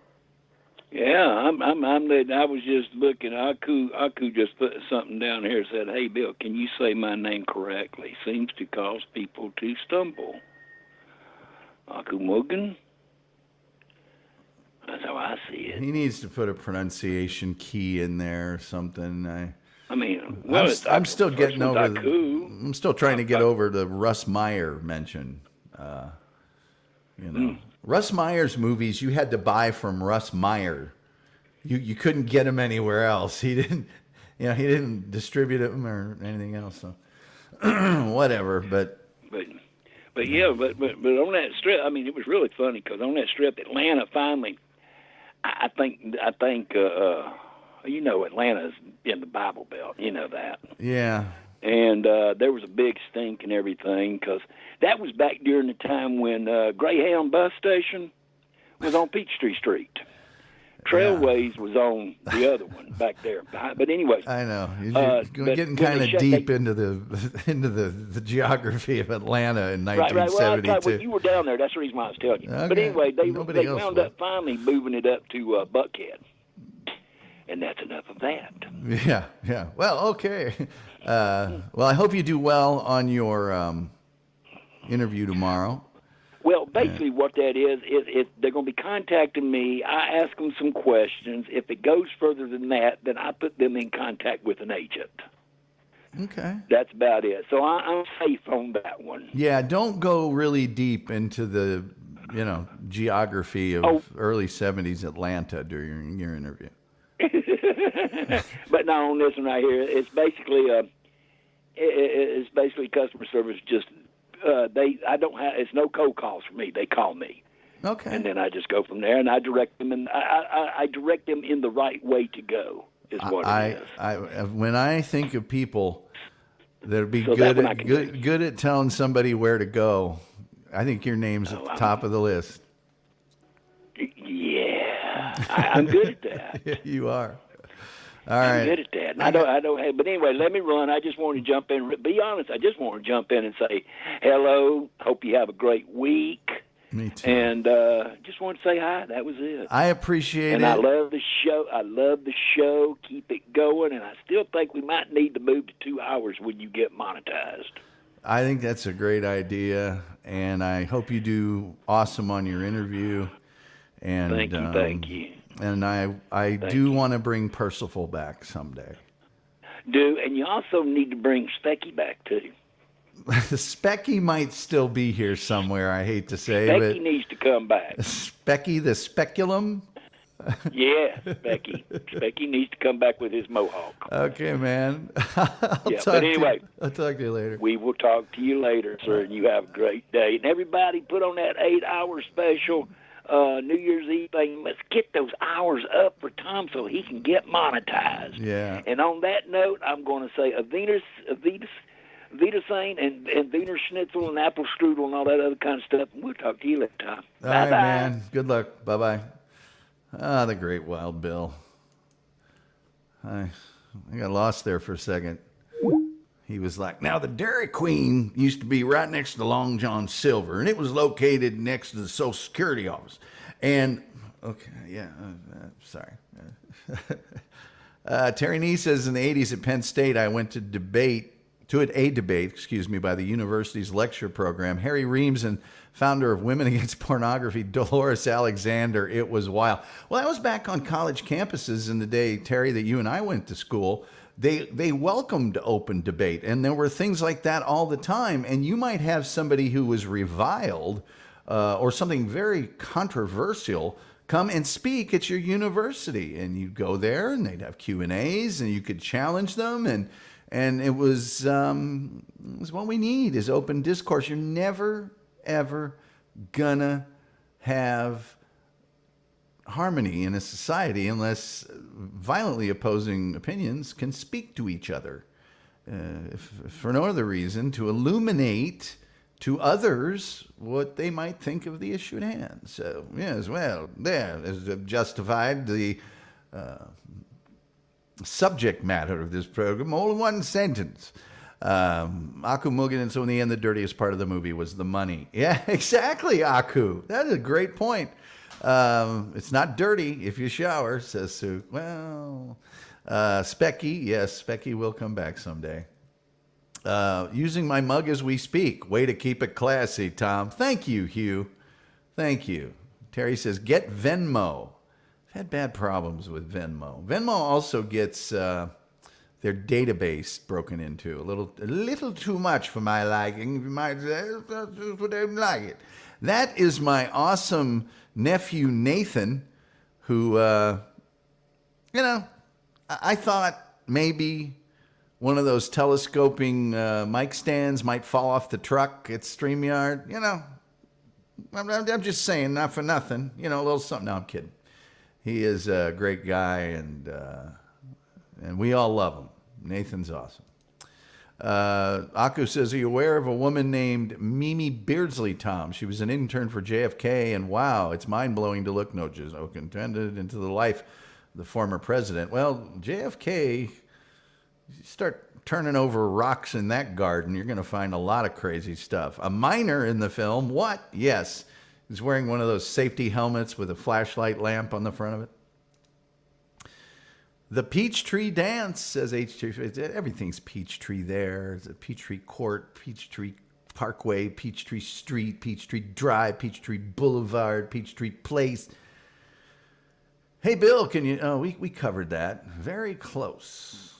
Yeah, I was just looking. Aku just put something down here. Said, "Hey, Bill, can you say my name correctly? Seems to cause people to stumble." Aku Morgan. That's how I see it. He needs to put a pronunciation key in there or something. I'm still getting over. I'm still trying to get over the Russ Meyer mention. Russ Meyer's movies you had to buy from Russ Meyer. You couldn't get them anywhere else. He didn't distribute them or anything else. So whatever. But on that strip, I mean, it was really funny because on that strip, Atlanta finally. I think Atlanta's in the Bible Belt. You know that. Yeah. And there was a big stink and everything because that was back during the time when Greyhound bus station was on Peachtree Street. Trailways was on the other one back there. But anyway, I know you're getting kind of deep into the geography of Atlanta in 1972. Right. Well, you were down there. That's the reason why I was telling you. Okay. But anyway, they wound up finally moving it up to Buckhead. And that's enough of that. Yeah. Well, okay. Well, I hope you do well on your interview tomorrow. Well, basically what that is they're going to be contacting me. I ask them some questions. If it goes further than that, then I put them in contact with an agent. Okay. That's about it. So I'm safe on that one. Yeah, don't go really deep into the, geography Oh, of early 70s Atlanta during your interview. but not on this one right here. It's basically it's basically customer service. Just I don't have, it's no cold calls for me. They call me. Okay. And then I just go from there, and I direct them, and I direct them in the right way to go. Is what it is. When I think of people that'd be So good that one I at can do. good at telling somebody where to go, I think your name's at the top of the list. Yeah, I'm good at that. Yeah, you are. All right. I'm good at that. And I don't. But anyway, let me run. I just want to jump in. Be honest. I just want to jump in and say hello. Hope you have a great week. Me too. And just want to say hi. That was it. I appreciate and it. I love the show. I love the show. Keep it going. And I still think we might need to move to 2 hours when you get monetized. I think that's a great idea, and I hope you do awesome on your interview. And thank you. And I do want to bring Percival back someday. And you also need to bring Specky back too. Specky might still be here somewhere. I hate to say, Specky needs to come back. Specky the speculum. Yeah, Specky. Specky needs to come back with his mohawk. Okay, man. But anyway, I'll talk to you later. We will talk to you later, sir, and you have a great day. And everybody put on that 8-hour special New Year's Eve thing. Let's get those hours up for Tom so he can get monetized. Yeah. And on that note, I'm going to say Avita Saint and Wiener Schnitzel and apple strudel and all that other kind of stuff. And we'll talk to you later, Tom. All right, man. Good luck. Bye-bye. Ah, the great Wild Bill. I got lost there for a second. He was like, now the Dairy Queen used to be right next to the Long John Silver, and it was located next to the Social Security office. And, okay, yeah, sorry. Terry Nee says, in the 80s at Penn State, I went to a debate, by the university's lecture program. Harry Reams and founder of Women Against Pornography, Dolores Alexander. It was wild. Well, that was back on college campuses in the day, Terry, that you and I went to school. They welcomed open debate, and there were things like that all the time. And you might have somebody who was reviled or something very controversial come and speak at your university, and you go there, and they'd have Q&As, and you could challenge them, and it was what we need is open discourse. You're never ever gonna have harmony in a society unless violently opposing opinions can speak to each other, if for no other reason, to illuminate to others what they might think of the issue at hand. So, yes, well, there is justified the subject matter of this program, all in one sentence. Aku Mugen, and so in the end, the dirtiest part of the movie was the money. Yeah, exactly, Aku. That is a great point. It's not dirty if you shower, says Sue. Well, Specky, yes, Specky will come back someday. Using my mug as we speak. Way to keep it classy, Tom. Thank you, Hugh. Thank you. Terry says, get Venmo. I've had bad problems with Venmo. Venmo also gets their database broken into a little too much for my liking. You might say, I don't like it. That is my awesome nephew Nathan, who, I thought maybe one of those telescoping mic stands might fall off the truck at StreamYard. I'm just saying, not for nothing. A little something. No, I'm kidding. He is a great guy, and we all love him. Nathan's awesome. Aku says, are you aware of a woman named Mimi Beardsley, Tom? She was an intern for JFK, and wow, it's mind-blowing to look, no joke intended, into the life of the former president. Well, JFK, you start turning over rocks in that garden, you're going to find a lot of crazy stuff. A miner in the film, what? Yes. He's wearing one of those safety helmets with a flashlight lamp on the front of it. The Peachtree Dance, says H2. Everything's Peachtree there. It's a Peachtree Court, Peachtree Parkway, Peachtree Street, Peachtree Drive, Peachtree Boulevard, Peachtree Place. Hey, Bill, can you... Oh, we covered that. Very close.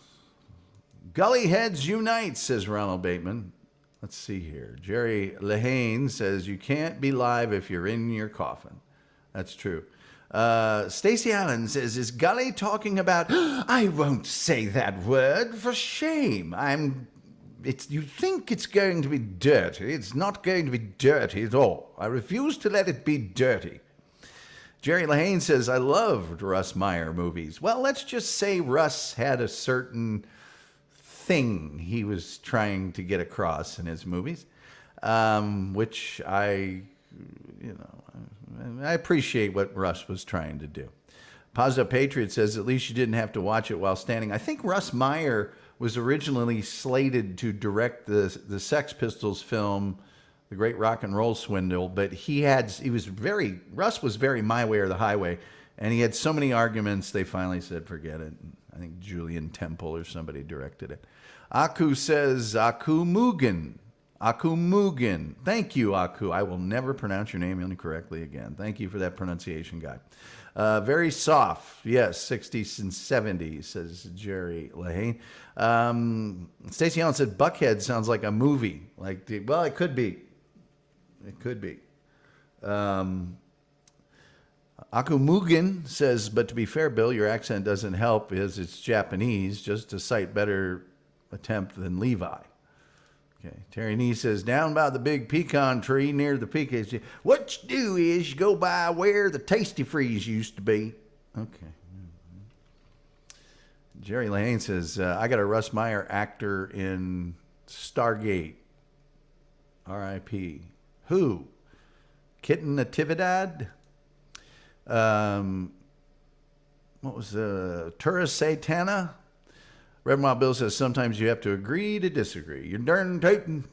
Gully heads unite, says Ronald Bateman. Let's see here. Jerry Lehane says, you can't be live if you're in your coffin. That's true. Stacy Allen says, is Gully talking about, I won't say that word, for shame. You think it's going to be dirty. It's not going to be dirty at all. I refuse to let it be dirty. Jerry Lehane says, I loved Russ Meyer movies. Well, let's just say Russ had a certain thing he was trying to get across in his movies, which I appreciate what Russ was trying to do. Positive Patriot says, at least you didn't have to watch it while standing. I think Russ Meyer was originally slated to direct the Sex Pistols film, The Great Rock and Roll Swindle, but Russ was very my way or the highway, and he had so many arguments, they finally said, forget it. I think Julian Temple or somebody directed it. Aku says, Aku Mugen. Thank you, Aku. I will never pronounce your name incorrectly again. Thank you for that pronunciation guide. Very soft. Yes, 60s and 70s, says Jerry Lehane. Stacey Allen said, Buckhead sounds like a movie. Well, it could be. It could be. Akumugen says, but to be fair, Bill, your accent doesn't help as it's Japanese, just a sight better attempt than Levi. Okay. Terry Nee says, down by the big pecan tree near the pecan. What you do is you go by where the Tasty Freeze used to be. Okay. Jerry Lane says, I got a Russ Meyer actor in Stargate. R.I.P. Who? Kitten Natividad? What was Tura Satana? Reverend Wild Bill says, sometimes you have to agree to disagree. You're darn tootin'.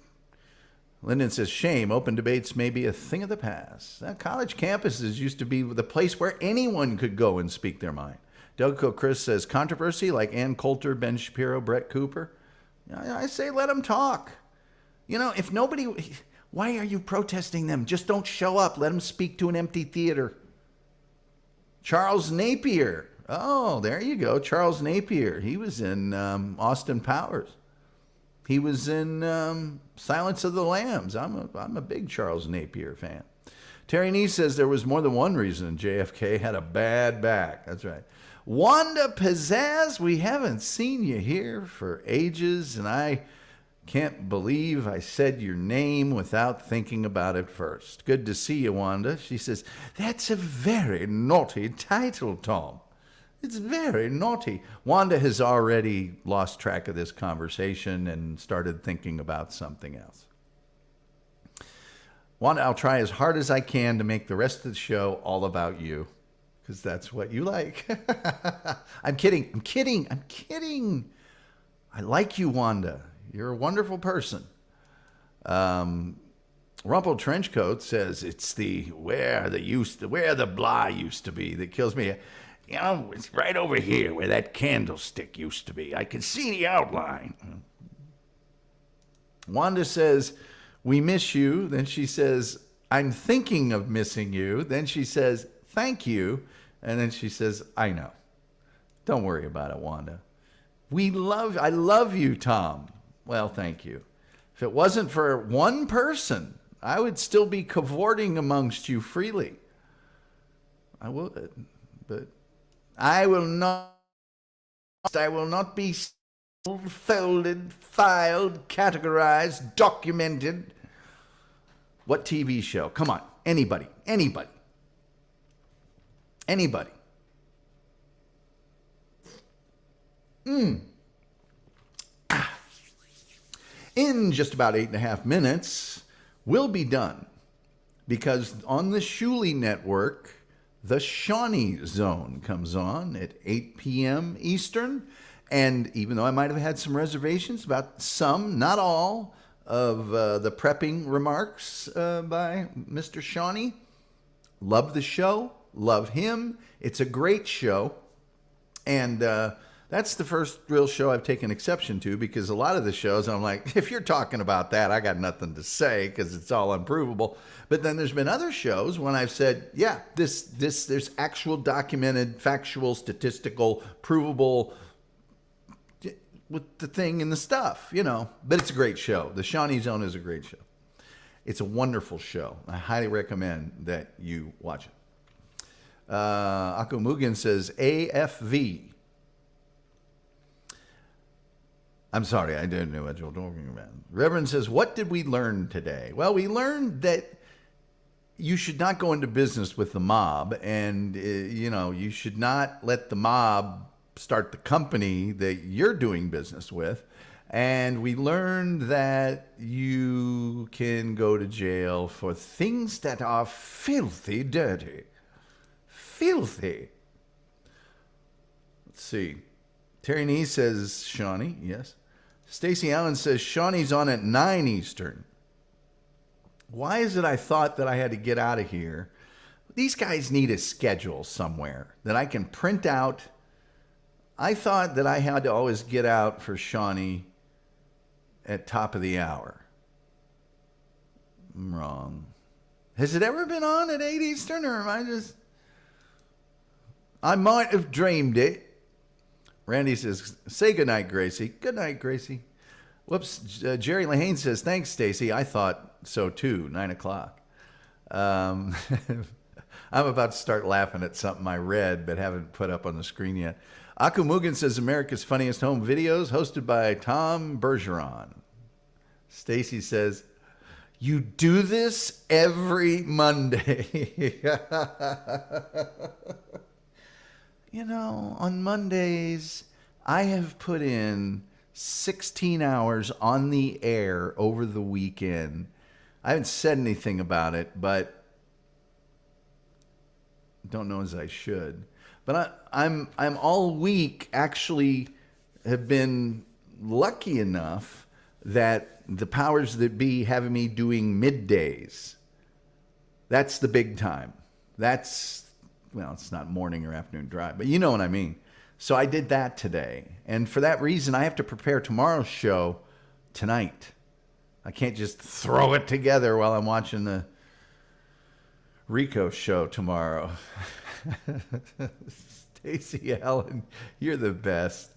Lyndon says, shame. Open debates may be a thing of the past. College campuses used to be the place where anyone could go and speak their mind. Delco Chris says, controversy like Ann Coulter, Ben Shapiro, Brett Cooper. I say let them talk. If nobody... Why are you protesting them? Just don't show up. Let them speak to an empty theater. Charles Napier. Oh, there you go. Charles Napier. He was in Austin Powers. He was in Silence of the Lambs. I'm a big Charles Napier fan. Terry Nee says there was more than one reason JFK had a bad back. That's right. Wanda Pizzazz, we haven't seen you here for ages, and I can't believe I said your name without thinking about it first. Good to see you, Wanda. She says, that's a very naughty title, Tom. It's very naughty. Wanda has already lost track of this conversation and started thinking about something else. Wanda, I'll try as hard as I can to make the rest of the show all about you, because that's what you like. I'm kidding. I like you, Wanda. You're a wonderful person. Rumpled Trenchcoat says it's where the blah used to be that kills me. It's right over here where that candlestick used to be. I can see the outline. Wanda says, we miss you. Then she says, I'm thinking of missing you. Then she says, thank you. And then she says, I know. Don't worry about it, Wanda. I love you, Tom. Well, thank you. If it wasn't for one person, I would still be cavorting amongst you freely. I would, but I will not be folded, filed, categorized, documented. What TV show? Come on, anybody. In just about 8.5 minutes, we'll be done. Because on the Shuley Network, the Shawnee Zone comes on at 8 p.m. Eastern. And even though I might have had some reservations about some, not all, of the prepping remarks by Mr. Shawnee, love the show, love him. It's a great show. And that's the first real show I've taken exception to, because a lot of the shows I'm like, if you're talking about that, I got nothing to say because it's all unprovable. But then there's been other shows when I've said, yeah, there's actual documented, factual, statistical, provable with the thing and the stuff, you know. But it's a great show. The Shawnee Zone is a great show. It's a wonderful show. I highly recommend that you watch it. Aku Mugen says AFV. I'm sorry, I didn't know what you're talking about. Reverend says, what did we learn today? Well, we learned that you should not go into business with the mob, and you should not let the mob start the company that you're doing business with. And we learned that you can go to jail for things that are filthy dirty. Filthy. Let's see. Terry Nee says Shawnee, yes. Stacy Allen says Shawnee's on at 9 Eastern. Why is it I thought that I had to get out of here? These guys need a schedule somewhere that I can print out. I thought that I had to always get out for Shawnee at top of the hour. I'm wrong. Has it ever been on at 8 Eastern, or am I just... I might have dreamed it. Randy says, say goodnight, Gracie. Good night, Gracie. Whoops. Jerry Lahane says, thanks, Stacy. I thought so too, 9 o'clock. I'm about to start laughing at something I read but haven't put up on the screen yet. Aku Mugen says, America's Funniest Home Videos, hosted by Tom Bergeron. Stacy says, you do this every Monday. You know, on Mondays, I have put in 16 hours on the air over the weekend. I haven't said anything about it, but don't know as I should. But I'm all week actually have been lucky enough that the powers that be having me doing middays. That's the big time. That's, well, it's not morning or afternoon drive, but you know what I mean. So I did that today. And for that reason, I have to prepare tomorrow's show tonight. I can't just throw it together while I'm watching the Rico show tomorrow. Stacy Allen, you're the best.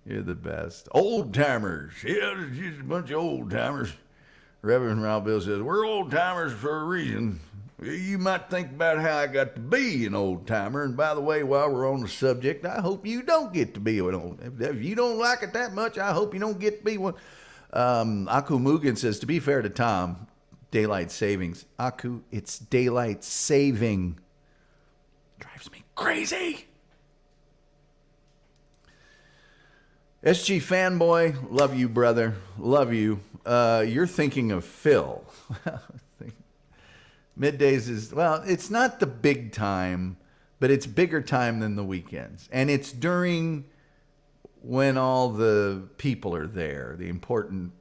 You're the best. Old timers. Yeah, it's just a bunch of old timers. Reverend Ralph Bill says, we're old timers for a reason. You might think about how I got to be an old timer. And by the way, while we're on the subject, I hope you don't get to be one. If you don't like it that much, I hope you don't get to be one. Aku Mugen says, to be fair to Tom, daylight savings. Aku, it's daylight saving. Drives me crazy. SG Fanboy, love you, brother. Love you. You're thinking of Phil. Middays is, well, it's not the big time, but it's bigger time than the weekends. And it's during when all the people are there, the important,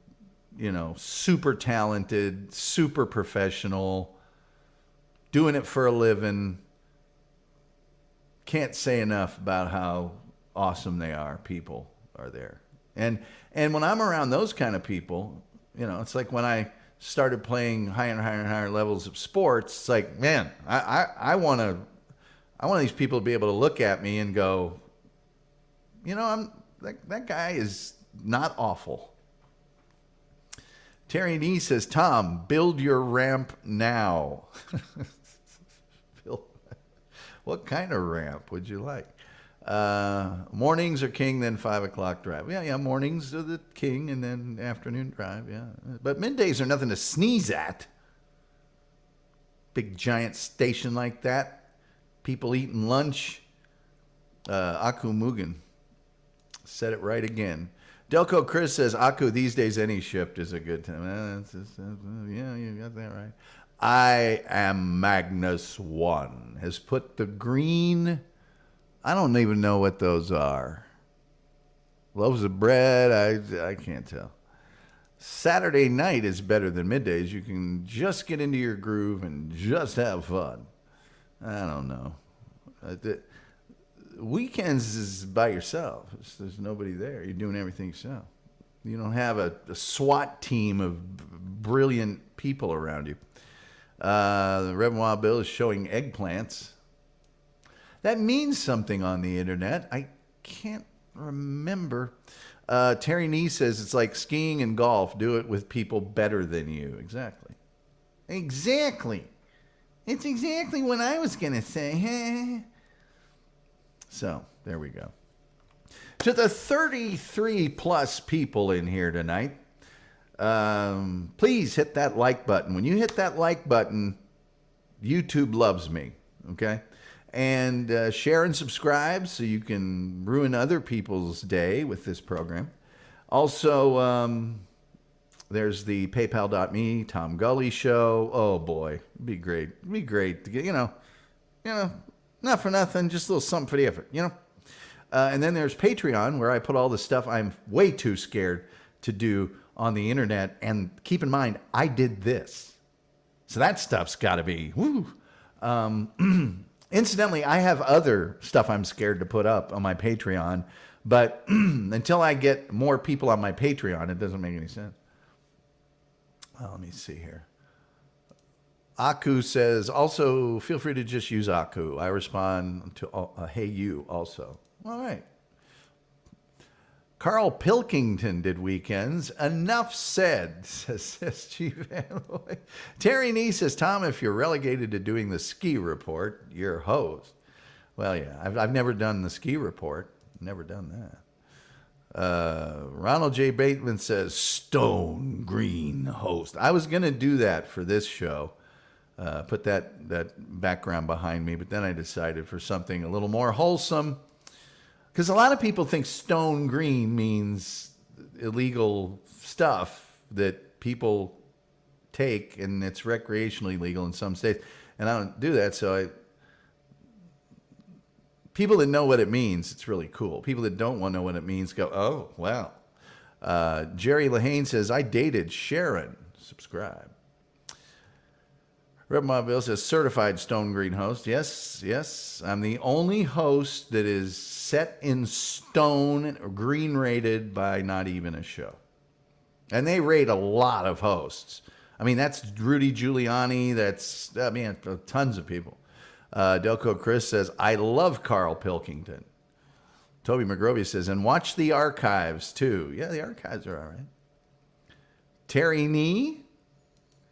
super talented, super professional, doing it for a living. Can't say enough about how awesome they are. People are there. And when I'm around those kind of people, it's like when I started playing higher and higher and higher levels of sports, it's like, man, I want these people to be able to look at me and go, I'm that guy is not awful. Terry Nee says, Tom, build your ramp now. What kind of ramp would you like? Mornings are king, then 5 o'clock drive. Yeah, mornings are the king, and then afternoon drive, yeah. But middays are nothing to sneeze at. Big giant station like that. People eating lunch. Aku Mugen said it right again. Delco Chris says, Aku, these days any shift is a good time. Yeah, you got that right. I am Magnus One. Has put the green... I don't even know what those are. Loaves of bread, I can't tell. Saturday night is better than middays. You can just get into your groove and just have fun. I don't know. Weekends is by yourself. There's nobody there. You're doing everything yourself. You don't have a SWAT team of brilliant people around you. The Reverend Wild Bill is showing eggplants. That means something on the internet. I can't remember. Terry Nee says it's like skiing and golf. Do it with people better than you. Exactly. Exactly. It's exactly what I was going to say. So, there we go. To the 33 plus people in here tonight, please hit that like button. When you hit that like button, YouTube loves me, okay? And share and subscribe so you can ruin other people's day with this program. Also, there's the paypal.me Tom Gully show. Oh boy, it'd be great. It'd be great to get, not for nothing, just a little something for the effort, And then there's Patreon, where I put all the stuff I'm way too scared to do on the internet. And keep in mind, I did this. So that stuff's got to be, woo. Incidentally, I have other stuff I'm scared to put up on my Patreon. But until I get more people on my Patreon, it doesn't make any sense. Well, let me see here. Aku says, also feel free to just use Aku. I respond to hey you also. All right. Carl Pilkington did weekends. Enough said, says Chief Alloy. Terry Nee says, Tom, if you're relegated to doing the ski report, you're host. Well, yeah, I've never done the ski report. Never done that. Ronald J. Bateman says, Stone Green host. I was going to do that for this show. Put that background behind me, but then I decided for something a little more wholesome. Because a lot of people think stone green means illegal stuff that people take, and it's recreationally legal in some states. And I don't do that, so people that know what it means, it's really cool. People that don't want to know what it means go, oh, wow. Jerry Lahane says, I dated Sharon. Subscribe. Reb Mobile says, certified Stone Green host. Yes. I'm the only host that is set in stone, green rated by not even a show. And they rate a lot of hosts. I mean, that's Rudy Giuliani. That's, tons of people. Delco Chris says, I love Carl Pilkington. Toby McGrovey says, and watch the archives too. Yeah, the archives are all right. Terry Nee,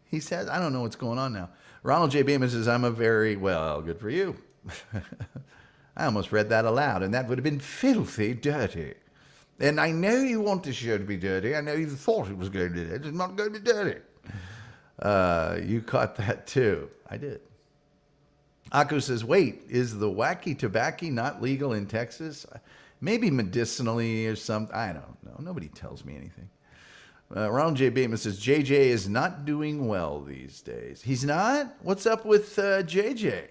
he says, I don't know what's going on now. Ronald J. Bateman says, well, good for you. I almost read that aloud, and that would have been filthy dirty. And I know you want the show to be dirty. I know you thought it was going to be dirty. It's not going to be dirty. You caught that too. I did. Aku says, wait, is the wacky tobacco not legal in Texas? Maybe medicinally or something. I don't know. Nobody tells me anything. Ronald J. Bateman says, JJ is not doing well these days. He's not? What's up with JJ?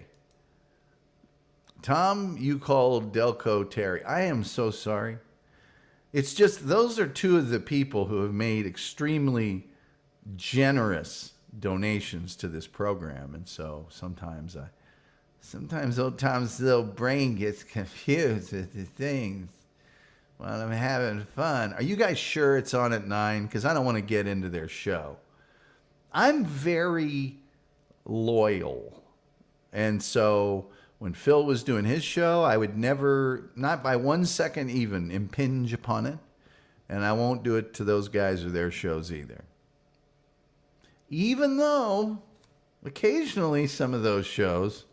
Tom, you called Delco Terry. I am so sorry. It's just those are two of the people who have made extremely generous donations to this program. And so sometimes old Tom's little brain gets confused with the things while I'm having fun. Are you guys sure it's on at 9? Because I don't want to get into their show. I'm very loyal. And so when Phil was doing his show, I would never, not by 1 second even, impinge upon it. And I won't do it to those guys or their shows either. Even though occasionally some of those shows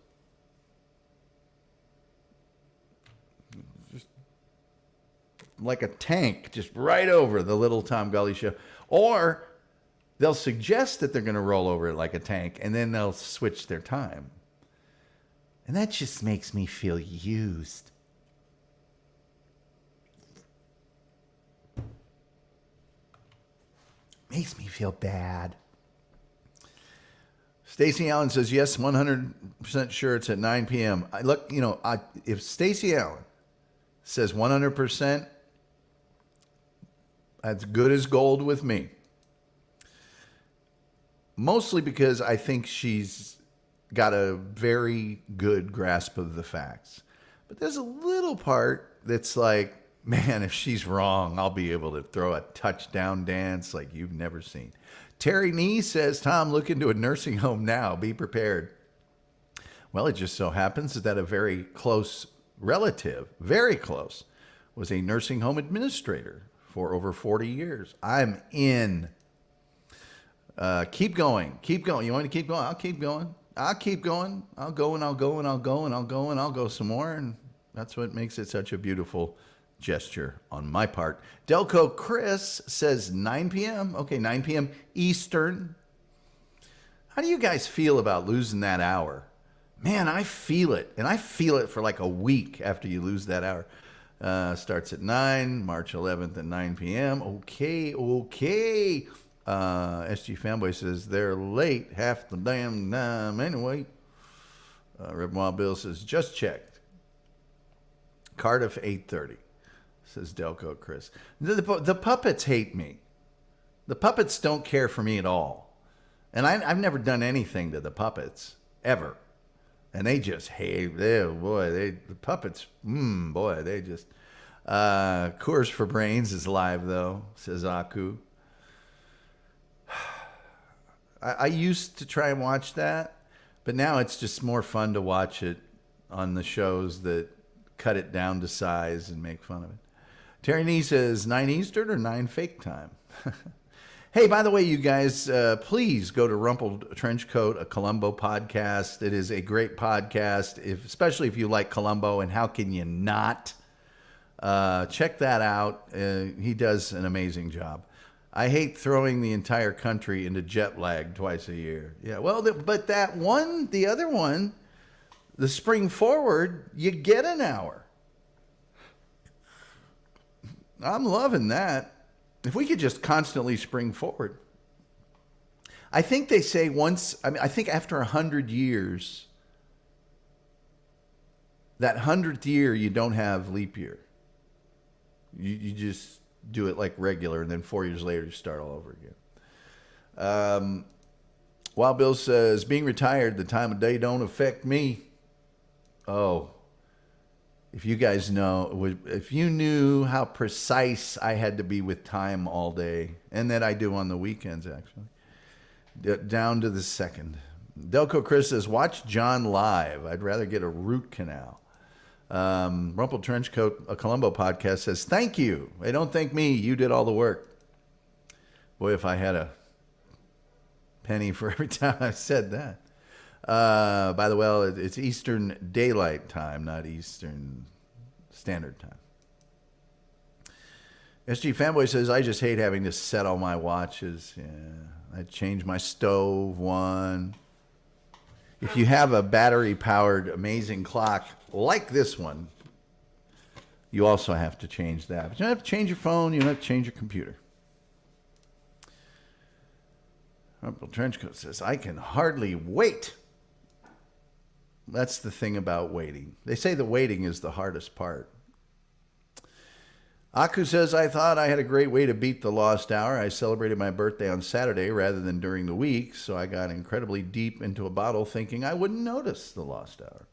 like a tank just right over the little Tom Gully show. Or they'll suggest that they're going to roll over it like a tank, and then they'll switch their time. And that just makes me feel used. Makes me feel bad. Stacey Allen says, yes, 100% sure it's at 9 p.m. If Stacey Allen says 100%, that's good as gold with me. Mostly because I think she's got a very good grasp of the facts. But there's a little part that's like, man, if she's wrong, I'll be able to throw a touchdown dance like you've never seen. Terry Nee says, Tom, look into a nursing home now. Be prepared. Well, it just so happens that a very close relative, very close, was a nursing home administrator for over 40 years. I'm in. Keep going. Keep going. You want me to keep going? I'll keep going. I'll keep going. I'll go and I'll go and I'll go and I'll go and I'll go some more. And that's what makes it such a beautiful gesture on my part. Delco Chris says 9 p.m. Okay, 9 p.m. Eastern. How do you guys feel about losing that hour? Man, I feel it. And I feel it for like a week after you lose that hour. Starts at 9, March 11th at 9 p.m. Okay. SG Fanboy says they're late half the damn time anyway. Rip Wild Bill says just checked. Cardiff 8:30, says Delco Chris. The puppets hate me. The puppets don't care for me at all. And I've never done anything to the puppets, ever. And they just hate, the puppets, they just. Coors for Brains is live, though, says Aku. I used to try and watch that, but now it's just more fun to watch it on the shows that cut it down to size and make fun of it. Terry Nee says 9 Eastern or 9 fake time. Hey, by the way, you guys, please go to Rumpled Trenchcoat, a Columbo podcast. It is a great podcast, especially if you like Columbo, and how can you not? Check that out. He does an amazing job. I hate throwing the entire country into jet lag twice a year. Yeah, well, but that one, the other one, the Spring Forward, you get an hour. I'm loving that. If we could just constantly spring forward. I think they say I think after 100 years, that 100th year, you don't have leap year. You just do it like regular, and then 4 years later, you start all over again. Wild Bill says, being retired, the time of day don't affect me. Oh, if you guys know, if you knew how precise I had to be with time all day, and that I do on the weekends, actually, down to the second. Delco Chris says, watch John live. I'd rather get a root canal. Rumpled Trenchcoat, a Columbo podcast, says, thank you. Hey, don't thank me. You did all the work. Boy, if I had a penny for every time I said that. By the way, it's Eastern Daylight Time, not Eastern Standard Time. SG Fanboy says, I just hate having to set all my watches. Yeah, I changed my stove one. If you have a battery-powered amazing clock like this one, you also have to change that. But you don't have to change your phone. You don't have to change your computer. Rumple Trenchcoat says, I can hardly wait. That's the thing about waiting. They say the waiting is the hardest part. Aku says, I thought I had a great way to beat the lost hour. I celebrated my birthday on Saturday rather than during the week, so I got incredibly deep into a bottle thinking I wouldn't notice the lost hour.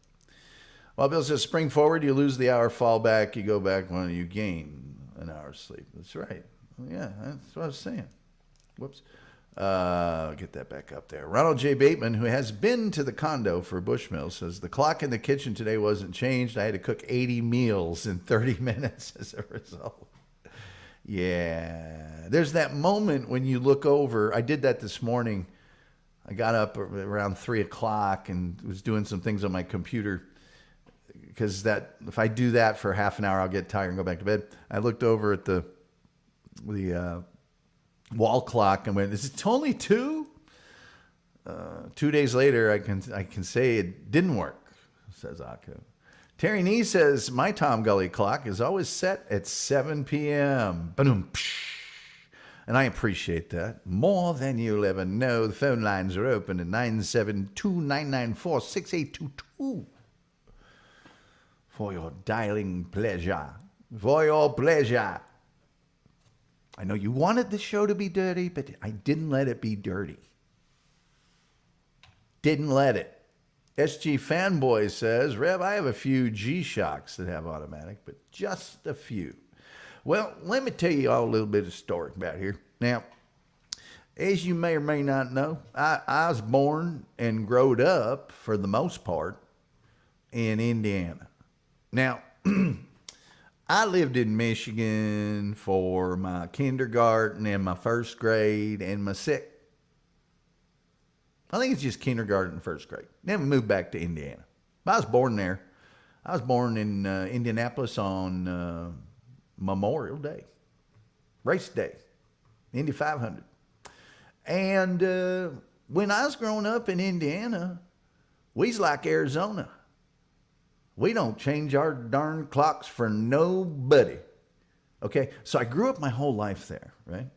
While Bill says, spring forward, you lose the hour, fall back, you go back when you gain an hour's sleep. That's right. Yeah, that's what I was saying. Whoops. Get that back up there. Ronald J. Bateman, who has been to the condo for Bushmill, says, the clock in the kitchen today wasn't changed. I had to cook 80 meals in 30 minutes as a result. Yeah. There's that moment when you look over. I did that this morning. I got up around 3 o'clock and was doing some things on my computer because that if I do that for half an hour, I'll get tired and go back to bed. I looked over at the wall clock and went, is it only 2? 2 days later, I can say it didn't work, says Aku. Terry Nee says, my Tom Gully clock is always set at 7 p.m. Ba-dum, psh. And I appreciate that more than you'll ever know. The phone lines are open at 972-994-6822 for your dialing pleasure. For your pleasure. I know you wanted the show to be dirty, but I didn't let it be dirty. Didn't let it. SG Fanboy says, Rev, I have a few G-Shocks that have automatic, but just a few. Well, let me tell you all a little bit of story about here. Now, as you may or may not know, I was born and growed up, for the most part, in Indiana. Now, I lived in Michigan for my kindergarten and my first grade and my I think it's just kindergarten and first grade. Then we moved back to Indiana. But I was born there. I was born in Indianapolis on Memorial Day, race day, Indy 500. And when I was growing up in Indiana, we's like Arizona. We don't change our darn clocks for nobody. Okay, so I grew up my whole life there, right?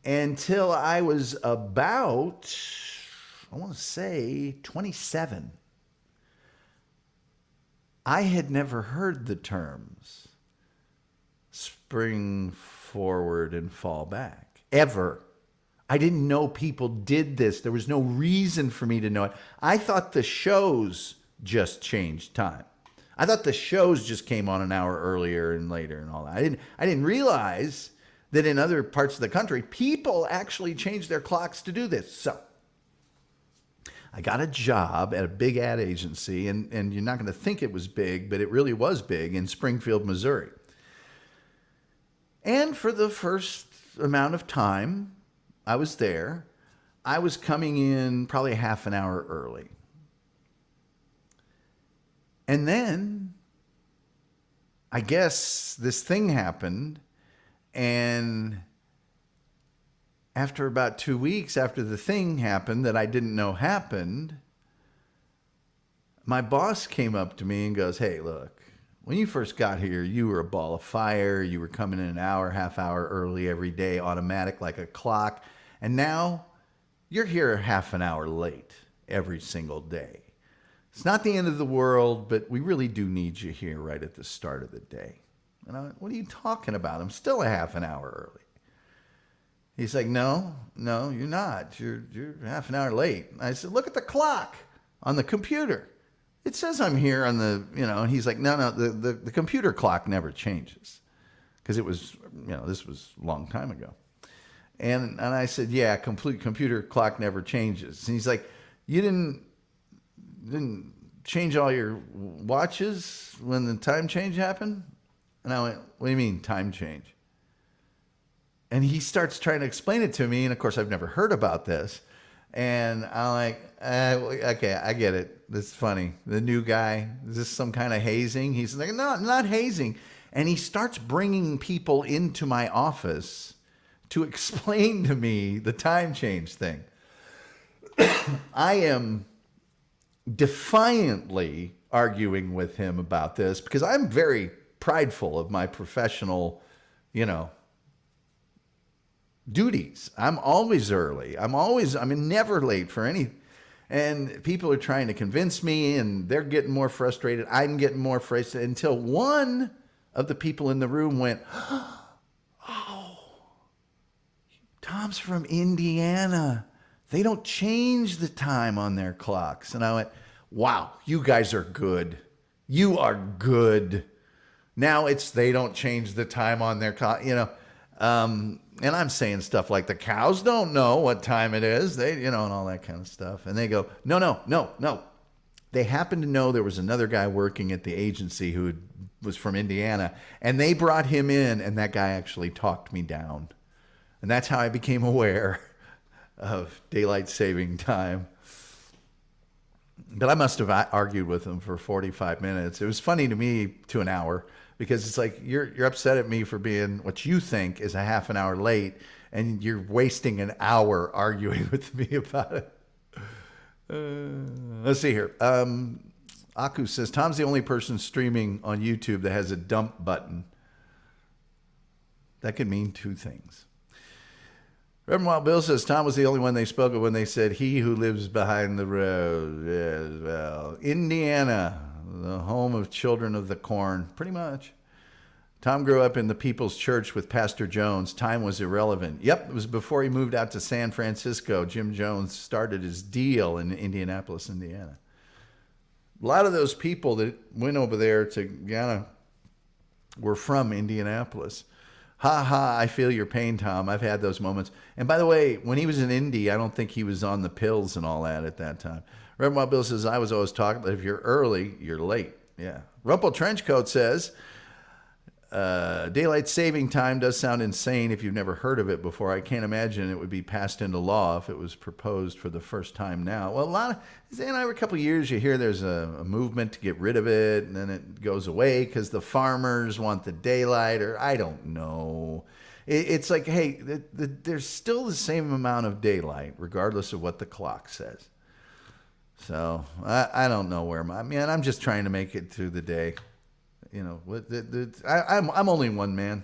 Until I was about, I want to say 27. I had never heard the terms spring forward and fall back, ever. I didn't know people did this. There was no reason for me to know it. I thought the shows just changed time. I thought the shows just came on an hour earlier and later and all that. I didn't realize that in other parts of the country, people actually changed their clocks to do this. So I got a job at a big ad agency, and you're not going to think it was big, but it really was big, in Springfield, Missouri. And for the first amount of time I was there, I was coming in probably half an hour early. And then I guess this thing happened, and after about 2 weeks after the thing happened that I didn't know happened, my boss came up to me and goes, "Hey, look, when you first got here, you were a ball of fire. You were coming in an hour, half hour early every day, automatic like a clock. And now you're here half an hour late every single day. It's not the end of the world, but we really do need you here right at the start of the day." And I went, "What are you talking about? I'm still a half an hour early." He's like, no, you're not. You're half an hour late. I said, "Look at the clock on the computer. It says I'm here on the, and he's like, no, the computer clock never changes." Because it was, this was a long time ago. And I said, "Yeah, computer clock never changes." And he's like, "You didn't change all your watches when the time change happened?" And I went, "What do you mean time change?" And he starts trying to explain it to me. And of course, I've never heard about this. And I'm like, okay, I get it. This is funny. The new guy, is this some kind of hazing? He's like, "No, not hazing." And he starts bringing people into my office to explain to me the time change thing. I am defiantly arguing with him about this because I'm very prideful of my professional, duties. I'm always early. I'm never late for any. And people are trying to convince me, and they're getting more frustrated. I'm getting more frustrated until one of the people in the room went, "Oh, Tom's from Indiana. They don't change the time on their clocks." And I went, "Wow, you guys are good. You are good. Now they don't change the time on their clock, and I'm saying stuff like the cows don't know what time it is, and all that kind of stuff. And they go, no. They happen to know there was another guy working at the agency who was from Indiana, and they brought him in, and that guy actually talked me down. And that's how I became aware of daylight saving time. But I must have argued with him for 45 minutes. It was funny to me to an hour, because it's like, you're upset at me for being what you think is a half an hour late, and you're wasting an hour arguing with me about it. Let's see here. Aku says, "Tom's the only person streaming on YouTube that has a dump button." That could mean two things. Reverend Wild Bill says, "Tom was the only one they spoke of when they said, 'He who lives behind the road.'" Yes, well, Indiana, the home of children of the corn, pretty much. Tom grew up in the People's Church with Pastor Jones. Time was irrelevant. Yep, it was before he moved out to San Francisco. Jim Jones started his deal in Indianapolis, Indiana. A lot of those people that went over there to Guyana were from Indianapolis. Ha, I feel your pain, Tom. I've had those moments. And by the way, when he was in Indy, I don't think he was on the pills and all that at that time. Reverend Wild Bill says, "I was always talking that if you're early, you're late." Yeah. Rumple Trenchcoat says, Daylight saving time does sound insane if you've never heard of it before. I can't imagine it would be passed into law if it was proposed for the first time now. Well, every couple of years you hear there's a movement to get rid of it, and then it goes away because the farmers want the daylight, or I don't know. It's like, hey, there's still the same amount of daylight regardless of what the clock says. So I don't know where I'm just trying to make it through the day. You know, I'm only one man.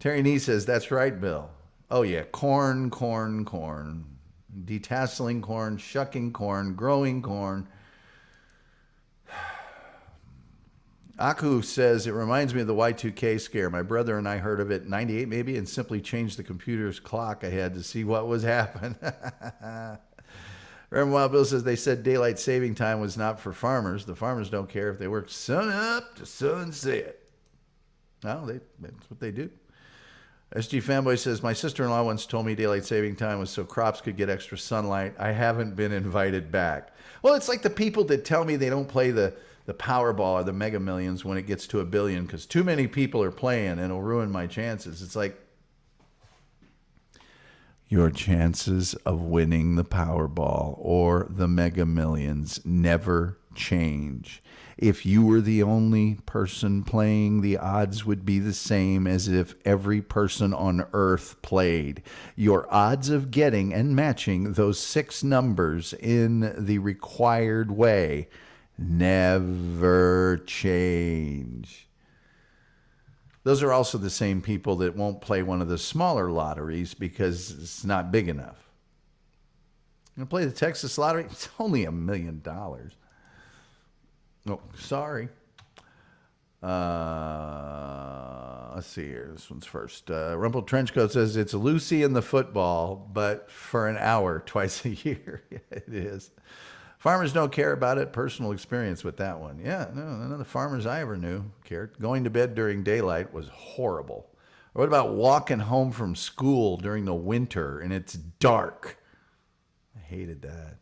Terry Nee says, that's right, Bill. Oh, yeah, corn. Detasseling corn, shucking corn, growing corn. Aku says, it reminds me of the Y2K scare. My brother and I heard of it in 98 maybe and simply changed the computer's clock ahead to see what was happening. Reverend Wild Bill says they said daylight saving time was not for farmers. The farmers don't care if they work sun up to sunset. No, that's what they do. SG Fanboy says, my sister-in-law once told me daylight saving time was so crops could get extra sunlight. I haven't been invited back. Well, it's like the people that tell me they don't play the Powerball or the Mega Millions when it gets to $1 billion because too many people are playing and it'll ruin my chances. It's like, your chances of winning the Powerball or the Mega Millions never change. If you were the only person playing, the odds would be the same as if every person on earth played. Your odds of getting and matching those 6 numbers in the required way never change. Those are also the same people that won't play one of the smaller lotteries because it's not big enough. You want to play the Texas lottery? It's only $1 million. Oh, sorry. Let's see here. This one's first. Rumpled Trenchcoat says it's Lucy in the football, but for an hour twice a year. Yeah, it is. Farmers don't care about it. Personal experience with that one. Yeah, no, none of the farmers I ever knew cared. Going to bed during daylight was horrible. Or what about walking home from school during the winter and it's dark? I hated that.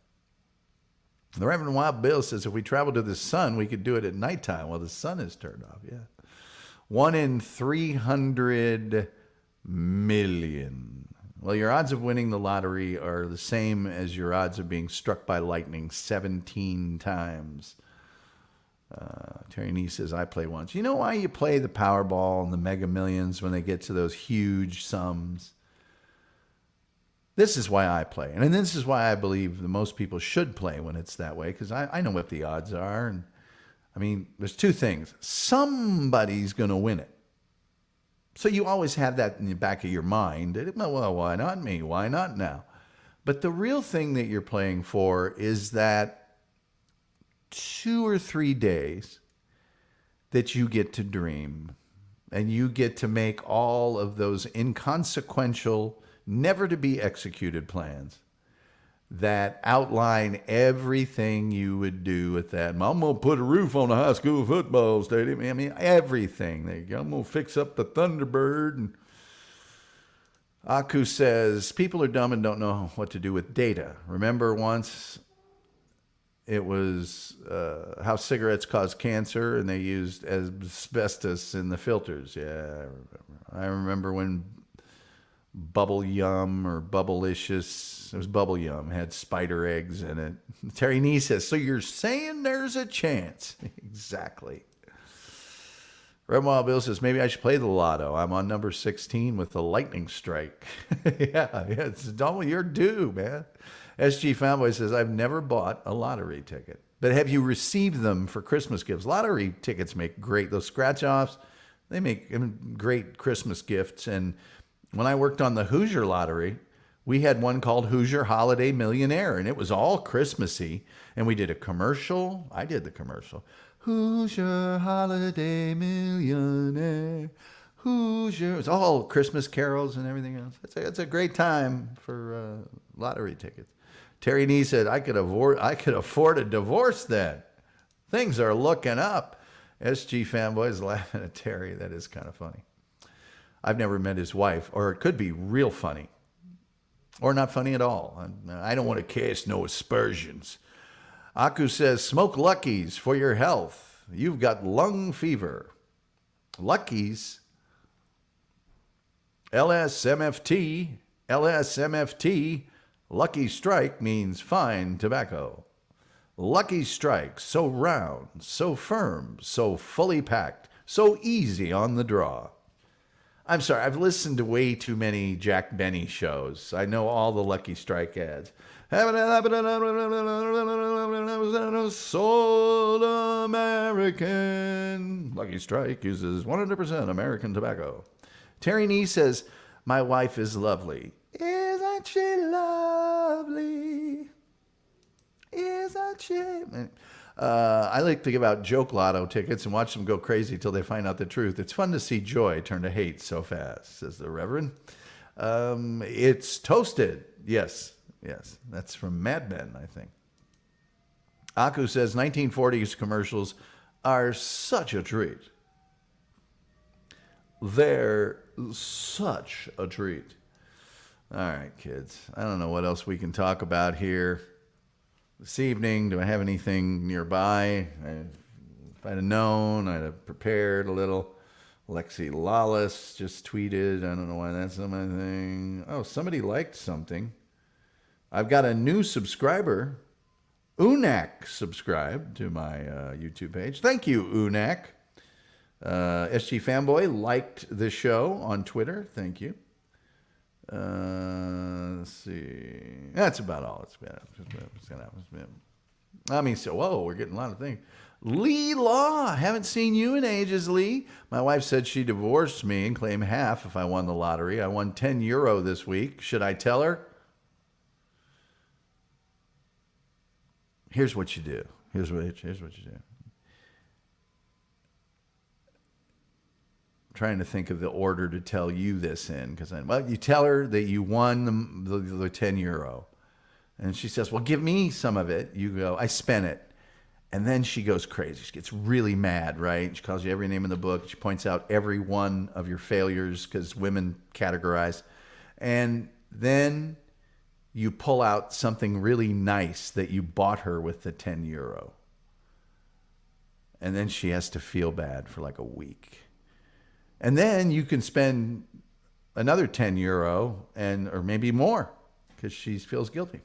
The Reverend Wild Bill says if we traveled to the sun, we could do it at nighttime while the sun is turned off. Yeah. 1 in 300 million. Well, your odds of winning the lottery are the same as your odds of being struck by lightning 17 times. Terry Nee says, I play once. You know why you play the Powerball and the Mega Millions when they get to those huge sums? This is why I play. And this is why I believe that most people should play when it's that way, because I know what the odds are. And I mean, there's 2 things. Somebody's going to win it. So you always have that in the back of your mind. Well, why not me? Why not now? But the real thing that you're playing for is that 2 or 3 days that you get to dream and you get to make all of those inconsequential, never to be executed plans that outline everything you would do with that. I'm going to put a roof on a high school football stadium. I mean, everything. There you go. I'm going to fix up the Thunderbird. And Aku says, people are dumb and don't know what to do with data. Remember once it was how cigarettes cause cancer and they used asbestos in the filters. Yeah, I remember when Bubble Yum or Bubblicious, it was Bubble Yum, had spider eggs in it. Terry Nee says, so you're saying there's a chance? Exactly. Red Wild Bill says, maybe I should play the lotto. I'm on number 16 with the lightning strike. yeah, it's double. You're due, man. SG Fanboy says, I've never bought a lottery ticket. But have you received them for Christmas gifts? Lottery tickets make great, those scratch-offs, they make great Christmas gifts. And when I worked on the Hoosier lottery, we had one called Hoosier Holiday Millionaire, and it was all Christmassy. And we did a commercial. I did the commercial. Hoosier Holiday Millionaire. Hoosier. It's all Christmas carols and everything else. It's a great time for lottery tickets. Terry Nee said, I could afford a divorce then. Things are looking up. SG Fanboy is laughing at Terry. That is kind of funny. I've never met his wife, or it could be real funny, or not funny at all. I don't want to cast no aspersions. Aku says, smoke Luckies for your health. You've got lung fever. Lucky's. LSMFT. LSMFT. Lucky Strike means fine tobacco. Lucky Strike, so round, so firm, so fully packed, so easy on the draw. I'm sorry, I've listened to way too many Jack Benny shows. I know all the Lucky Strike ads. Sold American. Lucky Strike uses 100% American tobacco. Terry Nee says, my wife is lovely. Isn't she lovely? Isn't she? I like to give out joke lotto tickets and watch them go crazy till they find out the truth. It's fun to see joy turn to hate so fast, says the Reverend. It's toasted. Yes. That's from Mad Men, I think. Aku says 1940s commercials are such a treat. They're such a treat. All right, kids. I don't know what else we can talk about here this evening. Do I have anything nearby? If I'd have known, I'd have prepared a little. Lexi Lawless just tweeted. I don't know why that's not my thing. Oh, somebody liked something. I've got a new subscriber. Unak subscribed to my YouTube page. Thank you, Unak. SG Fanboy liked the show on Twitter. Thank you. Let's see. That's about all. Whoa, we're getting a lot of things. Lee Law. Haven't seen you in ages, Lee. My wife said she divorced me and claimed half if I won the lottery. I won €10 this week. Should I tell her? Here's what you do. Here's what you do. I'm trying to think of the order to tell you this in, because you tell her that you won the €10, and she says, "Well, give me some of it." You go, "I spent it," and then she goes crazy. She gets really mad, right? She calls you every name in the book. She points out every one of your failures because women categorize, and then you pull out something really nice that you bought her with the €10. And then she has to feel bad for like a week. And then you can spend another €10 or maybe more because she feels guilty.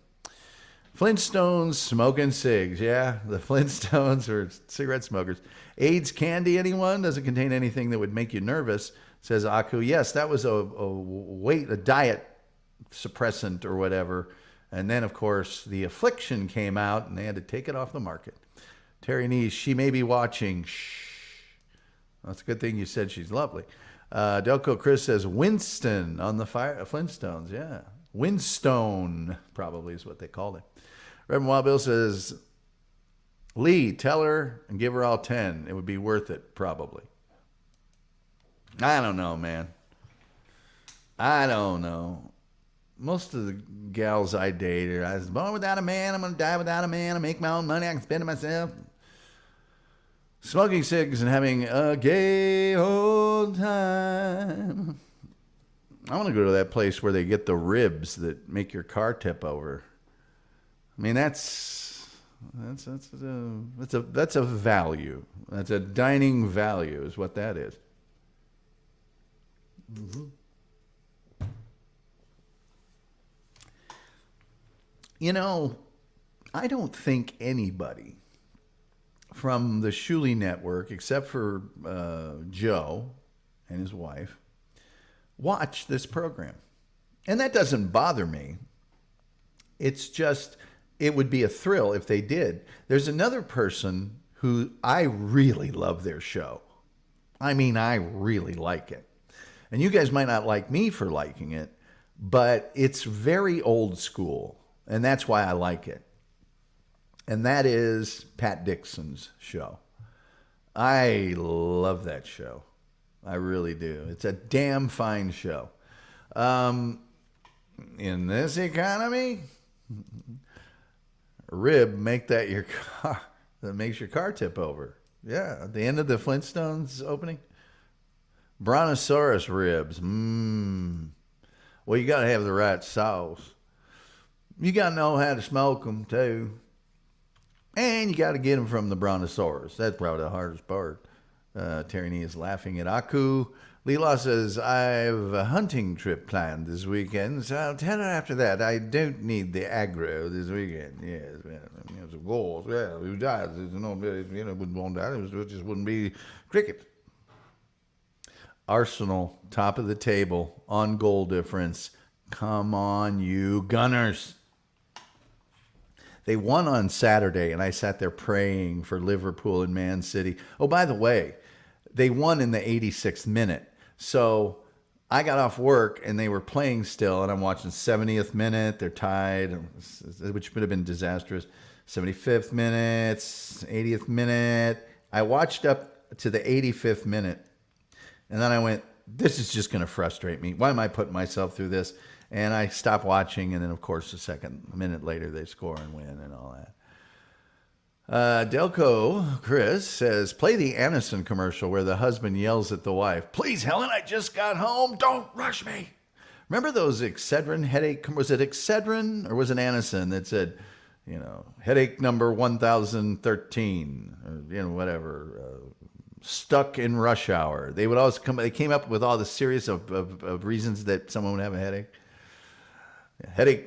Flintstones smoking cigs. Yeah, the Flintstones are cigarette smokers. AIDS candy, anyone? Doesn't contain anything that would make you nervous, says Aku. Yes, that was a diet suppressant or whatever. And then, of course, the Affliction came out and they had to take it off the market. Terry Neese, she may be watching. Shh. That's a good thing you said she's lovely. Delco Chris says Winston on the Flintstones. Yeah. Winstone probably is what they called it. Reverend Wild Bill says, Lee, tell her and give her all 10. It would be worth it, probably. I don't know, man. I don't know. Most of the gals I dated, I was born without a man, I'm going to die without a man, I make my own money, I can spend it myself. Smoking cigs and having a gay old time. I want to go to that place where they get the ribs that make your car tip over. I mean, that's a value. That's a dining value is what that is. Mm-hmm. You know, I don't think anybody from the Shuley Network, except for Joe and his wife, watch this program. And that doesn't bother me. It's just, it would be a thrill if they did. There's another person who I really love their show. I mean, I really like it. And you guys might not like me for liking it, but it's very old school. And that's why I like it. And that is Pat Dixon's show. I love that show. I really do. It's a damn fine show. In this economy, rib make that your car, that makes your car tip over. Yeah, at the end of the Flintstones opening. Brontosaurus ribs. Well, you got to have the right sauce. You got to know how to smoke them, too. And you got to get them from the Brontosaurus. That's probably the hardest part. Terry Nee is laughing at Aku. Leela says, I have a hunting trip planned this weekend, so I'll tell her after that. I don't need the aggro this weekend. Yes, of course. Well, who dies? Wouldn't want that. It just wouldn't be cricket. Arsenal, top of the table, on goal difference. Come on, you Gunners. They won on Saturday, and I sat there praying for Liverpool and Man City. Oh, by the way, they won in the 86th minute. So I got off work, and they were playing still, and I'm watching 70th minute. They're tied, which would have been disastrous. 75th minute, 80th minute. I watched up to the 85th minute, and then I went, this is just going to frustrate me. Why am I putting myself through this? And I stopped watching, and then, of course, a minute later, they score and win and all that. Delco Chris says, play the Aniston commercial where the husband yells at the wife, please, Helen, I just got home. Don't rush me. Remember those Excedrin headache? Was it Excedrin or was it Aniston that said, headache number 1013 or, whatever, stuck in rush hour. They would always they came up with all the series of reasons that someone would have a headache. Headache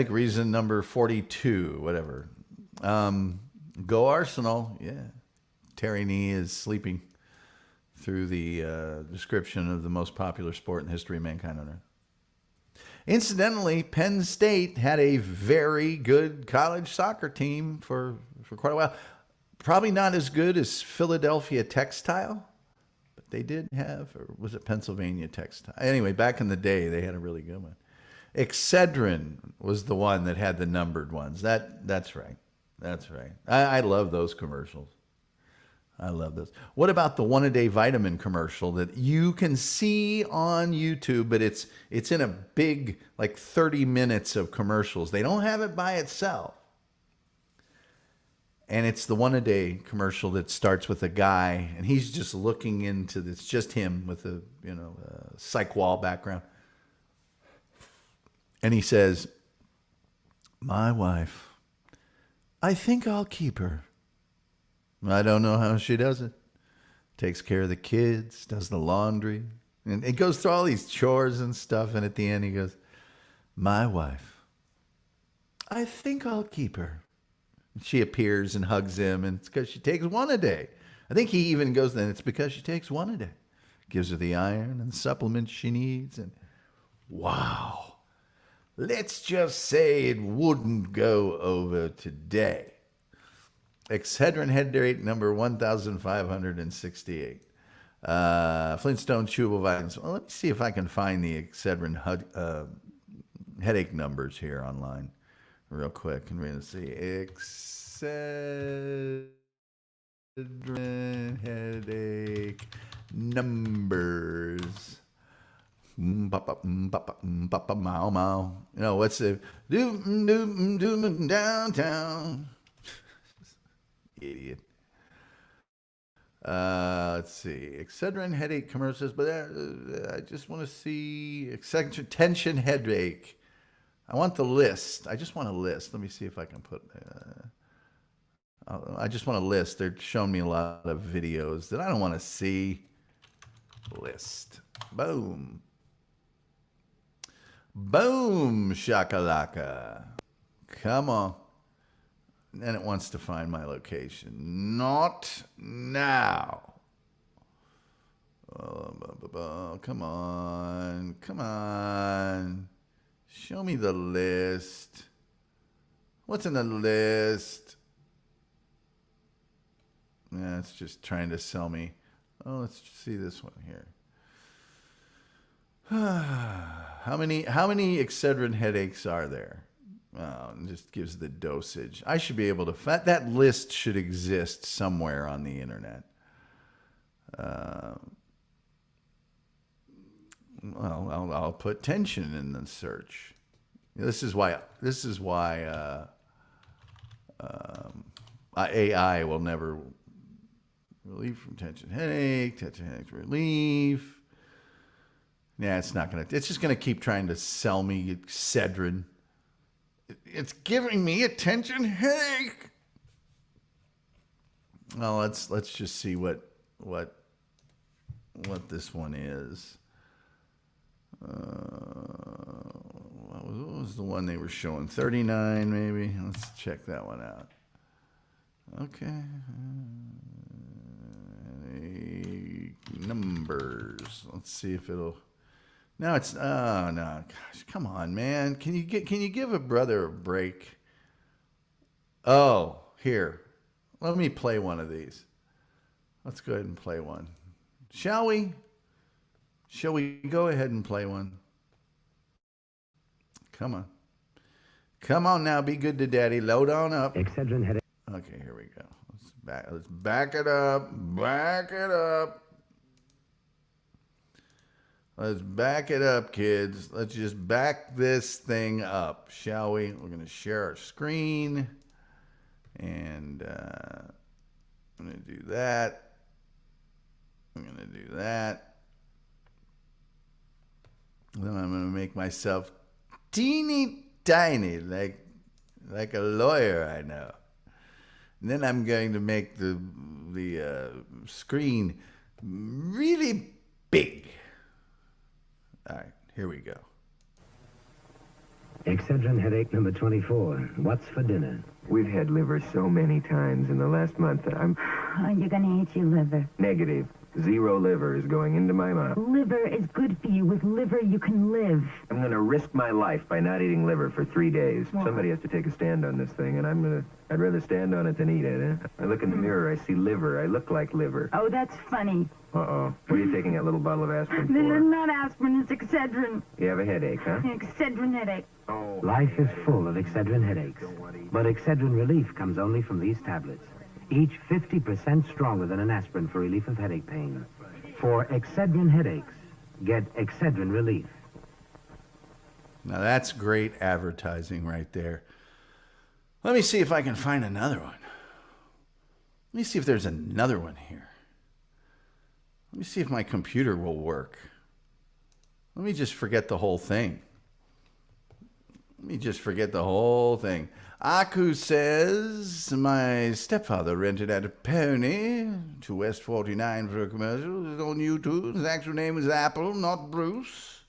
reason number 42, whatever. Go Arsenal. Yeah. Terry Nee is sleeping through the description of the most popular sport in the history of mankind on earth. Incidentally, Penn State had a very good college soccer team for quite a while. Probably not as good as Philadelphia Textile, but they did have, or was it Pennsylvania Textile? Anyway, back in the day, they had a really good one. Excedrin was the one that had the numbered ones. That's right. That's right. I love those commercials. I love those. What about the one-a-day vitamin commercial that you can see on YouTube, but it's in a big, 30 minutes of commercials. They don't have it by itself. And it's the one-a-day commercial that starts with a guy, and he's just looking into this. It's just him with a psych wall background. And he says, my wife, I think I'll keep her. I don't know how she does it. Takes care of the kids, does the laundry. And it goes through all these chores and stuff. And at the end, he goes, my wife, I think I'll keep her. She appears and hugs him, and it's because she takes one a day. I think he even goes, then it's because she takes one a day. Gives her the iron and supplements she needs. And wow. Let's just say it wouldn't go over today. Excedrin headache number 1568. Flintstone chewable vitamins. Well, let me see if I can find the Excedrin headache numbers here online real quick. And we're going to see Excedrin headache numbers. Mow. What's the downtown? Idiot. Let's see. Excedrin headache commercials, but I just want to see Excedrin tension headache. I want the list. I just want a list. Let me see if I can put. I just want a list. They're showing me a lot of videos that I don't want to see. List. Boom. Boom, shakalaka. Come on. And it wants to find my location. Not now. Come on. Come on. Show me the list. What's in the list? Yeah, it's just trying to sell me. Oh, let's see this one here. How many Excedrin headaches are there? Oh, it just gives the dosage. I should be able to that list should exist somewhere on the internet. Well, I'll put tension in the search. This is why AI will never relief from tension headache relief. Yeah, it's not gonna. It's just gonna keep trying to sell me Excedrin. It's giving me a tension headache. Well, let's just see what what this one is. What was the one they were showing? 39 maybe. Let's check that one out. Okay. Numbers. Let's see if it'll. No, it's no. Gosh, come on, man. Can you give a brother a break? Oh, here. Let me play one of these. Let's go ahead and play one. Shall we? Shall we go ahead and play one? Come on. Come on now, be good to daddy. Load on up. Excedrin headache. Okay, here we go. Let's back it up. Back it up. Let's back it up, kids. Let's just back this thing up, shall we? We're going to share our screen. And I'm going to do that. I'm going to do that. Then I'm going to make myself teeny tiny, like a lawyer I know. And then I'm going to make the screen really big. All right, here we go. Excedrin headache number 24. What's for dinner? We've had liver so many times in the last month that I'm Oh, you're gonna eat your liver. negative. 0 liver is going into my mouth. Liver is good for you. With liver, you can live. I'm going to risk my life by not eating liver for 3 days. Somebody has to take a stand on this thing, and I'd rather stand on it than eat it, eh? I look in the mirror, I see liver. I look like liver. Oh, that's funny. Uh-oh. What are you taking that little bottle of aspirin This is for? not aspirin, it's Excedrin. You have a headache, huh? Excedrin headache. Oh. Life is full of Excedrin headaches. But Excedrin relief comes only from these tablets. Each 50% stronger than an aspirin for relief of headache pain. For Excedrin headaches, get Excedrin relief. Now that's great advertising right there. Let me see if I can find another one. Let me see if there's another one here. Let me see if my computer will work. Let me just forget the whole thing. Let me just forget the whole thing. Aku says, my stepfather rented out a pony to West 49 for a commercial. It's on YouTube. His actual name is Apple, not Bruce.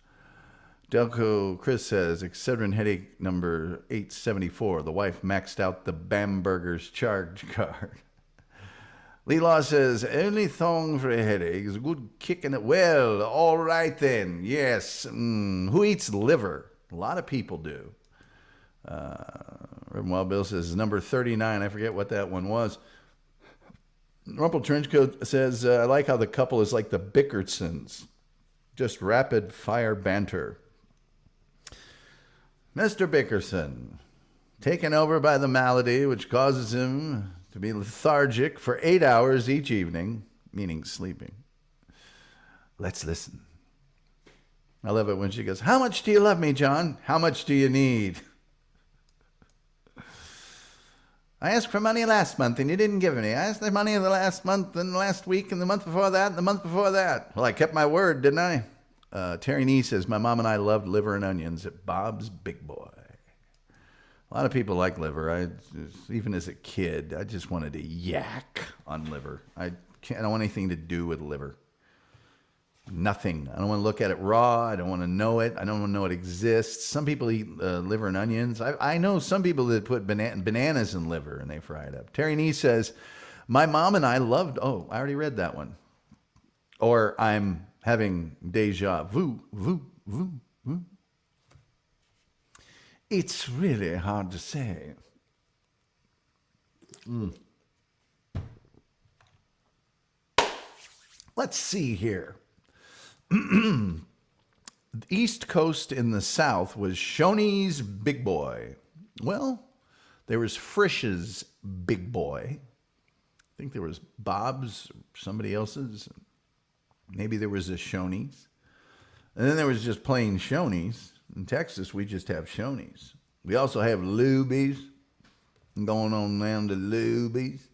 Delco Chris says, Excedrin headache number 874. The wife maxed out the Bamberger's charge card. Lee Law says, only thong for a headache is a good kick in it. Well, all right then. Yes. Who eats liver? A lot of people do. Reverend Wild Bill says, number 39. I forget what that one was. Rumple Trenchcoat says, I like how the couple is like the Bickersons. Just rapid fire banter. Mr. Bickerson, taken over by the malady which causes him to be lethargic for 8 hours each evening, meaning sleeping. Let's listen. I love it when she goes, how much do you love me, John? How much do you need? I asked for money last month and you didn't give me. I asked for money the last month and last week and the month before that and the month before that. Well, I kept my word, didn't I? Terry Nee says, my mom and I loved liver and onions at Bob's Big Boy. A lot of people like liver. Even as a kid, I just wanted to yak on liver. I don't want anything to do with liver. Nothing. I don't want to look at it raw. I don't want to know it. I don't want to know it exists. Some people eat liver and onions. I know some people that put bananas in liver and they fry it up. Terry Nee says, my mom and I loved... Oh, I already read that one. Or I'm having deja vu. It's really hard to say. Let's see here. The East Coast in the South was Shoney's Big Boy. Well, there was Frisch's Big Boy. I think there was Bob's, somebody else's. Maybe there was a Shoney's. And then there was just plain Shoney's. In Texas, we just have Shoney's. We also have Luby's. I'm going on down to Luby's.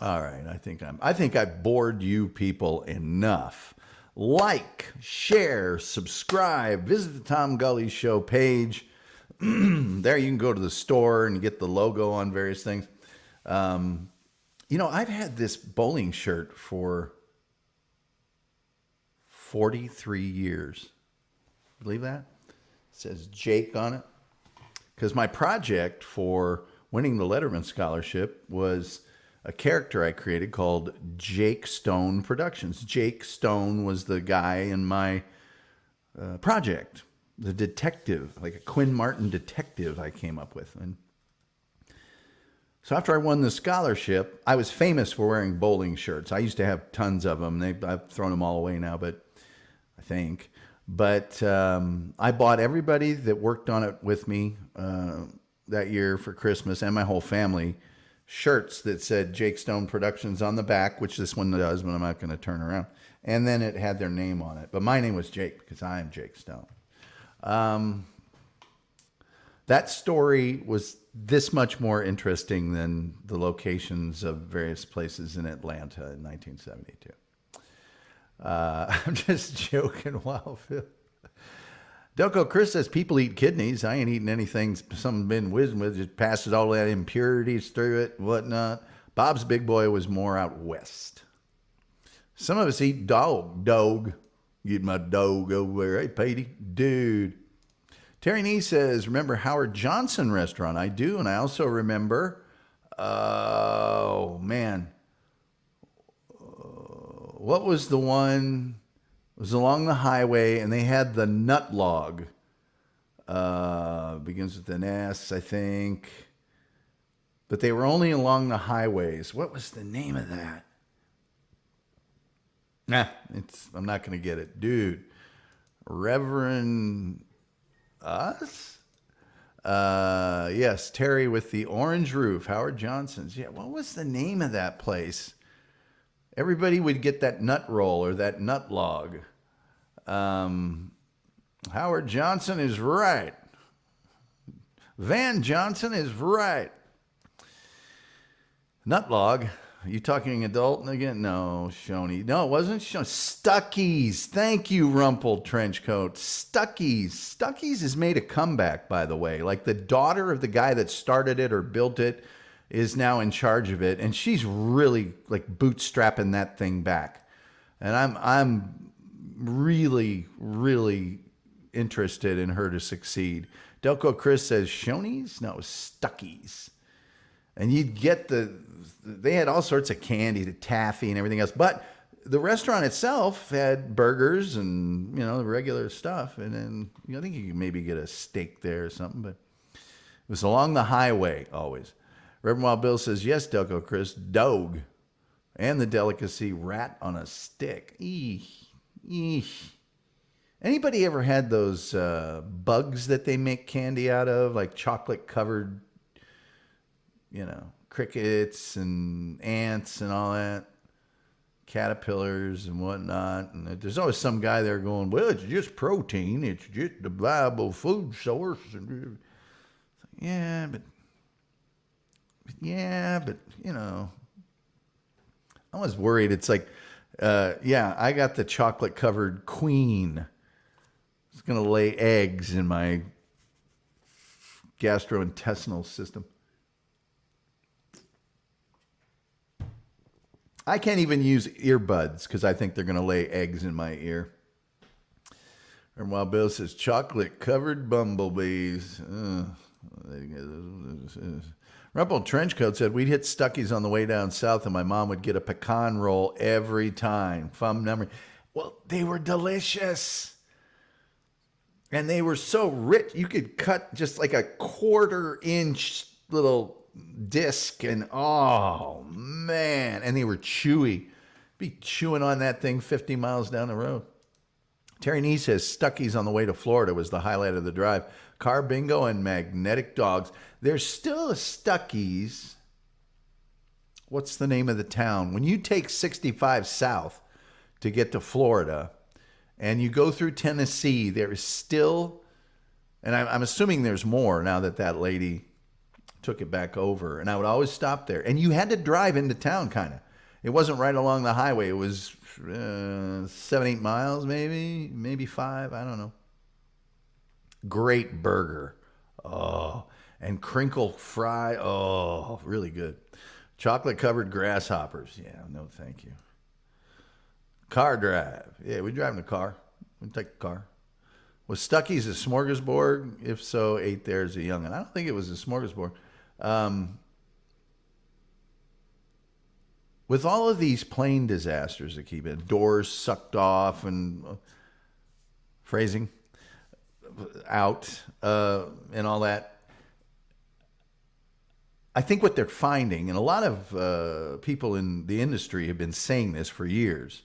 All right, I think I've bored you people enough. Like, share, subscribe, visit the Tom Gully Show page. There you can go to the store and get the logo on various things. I've had this bowling shirt for 43 years. Believe that? It says Jake on it. Because my project for winning the Letterman Scholarship was a character I created called Jake Stone Productions. Jake Stone was the guy in my project, the detective, like a Quinn Martin detective I came up with. And so after I won the scholarship, I was famous for wearing bowling shirts. I used to have tons of them. I've thrown them all away now, but I think. But I bought everybody that worked on it with me that year for Christmas, and my whole family, shirts that said Jake Stone Productions on the back, which this one does, but I'm not going to turn around. And then it had their name on it. But my name was Jake because I am Jake Stone. That story was this much more interesting than the locations of various places in Atlanta in 1972. I'm just joking, Wild Phil. Delco Chris says people eat kidneys. I ain't eating anything something been whizzing with. Just passes all that impurities through it and whatnot. Bob's big boy was more out west. Some of us eat dog. Eat my dog over there. Hey, Patty. Dude. Terry Nee says, remember Howard Johnson restaurant? I do, and I also remember, what was the one? It was along the highway, and they had the nut log. Begins with an S, I think. But they were only along the highways. What was the name of that? I'm not going to get it. Dude. Reverend Us? Yes, Terry with the orange roof. Howard Johnson's. Yeah, what was the name of that place? Everybody would get that nut roll or that nut log. Howard Johnson is right. Van Johnson is right. Nut log. Are you talking adult again? No, Shoney. No, it wasn't Shoney. Stuckey's. Thank you, Rumpled Trenchcoat. Stuckey's. Stuckey's has made a comeback, by the way. Like the daughter of the guy that started it or built it is now in charge of it, and she's really like bootstrapping that thing back. And I'm really, really interested in her to succeed. Delco Chris says Shoney's? No, Stuckey's. And you'd get they had all sorts of candy, the taffy and everything else. But the restaurant itself had burgers and, the regular stuff. And then, I think you could maybe get a steak there or something. But it was along the highway always. Reverend Wild Bill says, yes, Delco Chris, dog. And the delicacy, rat on a stick. Eesh. Eesh. Anybody ever had those bugs that they make candy out of? Like chocolate covered, crickets and ants and all that, caterpillars and whatnot. And there's always some guy there going, well, it's just protein. It's just a viable food source. Yeah, but I was worried. It's like, I got the chocolate covered queen. It's going to lay eggs in my gastrointestinal system. I can't even use earbuds because I think they're going to lay eggs in my ear. And Wild Bill says, chocolate-covered bumblebees. Rumpled Trenchcoat said, we'd hit Stuckey's on the way down south, and my mom would get a pecan roll every time. Fun memory. Well, they were delicious. And they were so rich. You could cut just like a 1/4-inch little disc, and oh man, and they were chewy. Be chewing on that thing 50 miles down the road. Terry Nee says Stuckey's on the way to Florida was the highlight of the drive. Car bingo and magnetic dogs. There's still a Stuckey's. What's the name of the town? When you take 65 south to get to Florida and you go through Tennessee, there is still, and I'm assuming there's more now that lady took it back over, and I would always stop there. And you had to drive into town, kind of. It wasn't right along the highway. It was 7-8 miles, maybe 5. I don't know. Great burger. Oh, and crinkle fry. Oh, really good. Chocolate-covered grasshoppers. Yeah, no thank you. Car drive. Yeah, we drive in the car. We take the car. Was Stuckey's a smorgasbord? If so, ate there as a youngin'. I don't think it was a smorgasbord. With all of these plane disasters that keep it, doors sucked off and phrasing out and all that, I think what they're finding, and a lot of people in the industry have been saying this for years,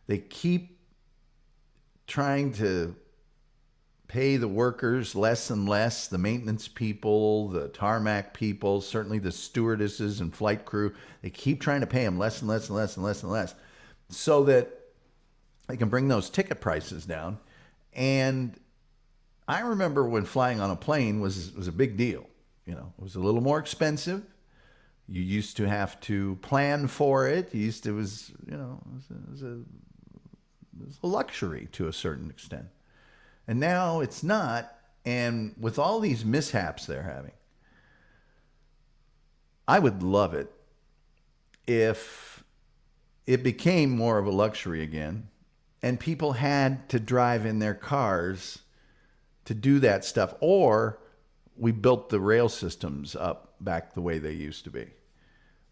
they keep trying to pay the workers less and less, the maintenance people, the tarmac people, certainly the stewardesses and flight crew. They keep trying to pay them less and less and less and less and less so that they can bring those ticket prices down. And I remember when flying on a plane was a big deal. You know, it was a little more expensive. You used to have to plan for it. It was a luxury to a certain extent. And now it's not. And with all these mishaps they're having, I would love it if it became more of a luxury again and people had to drive in their cars to do that stuff, or we built the rail systems up back the way they used to be.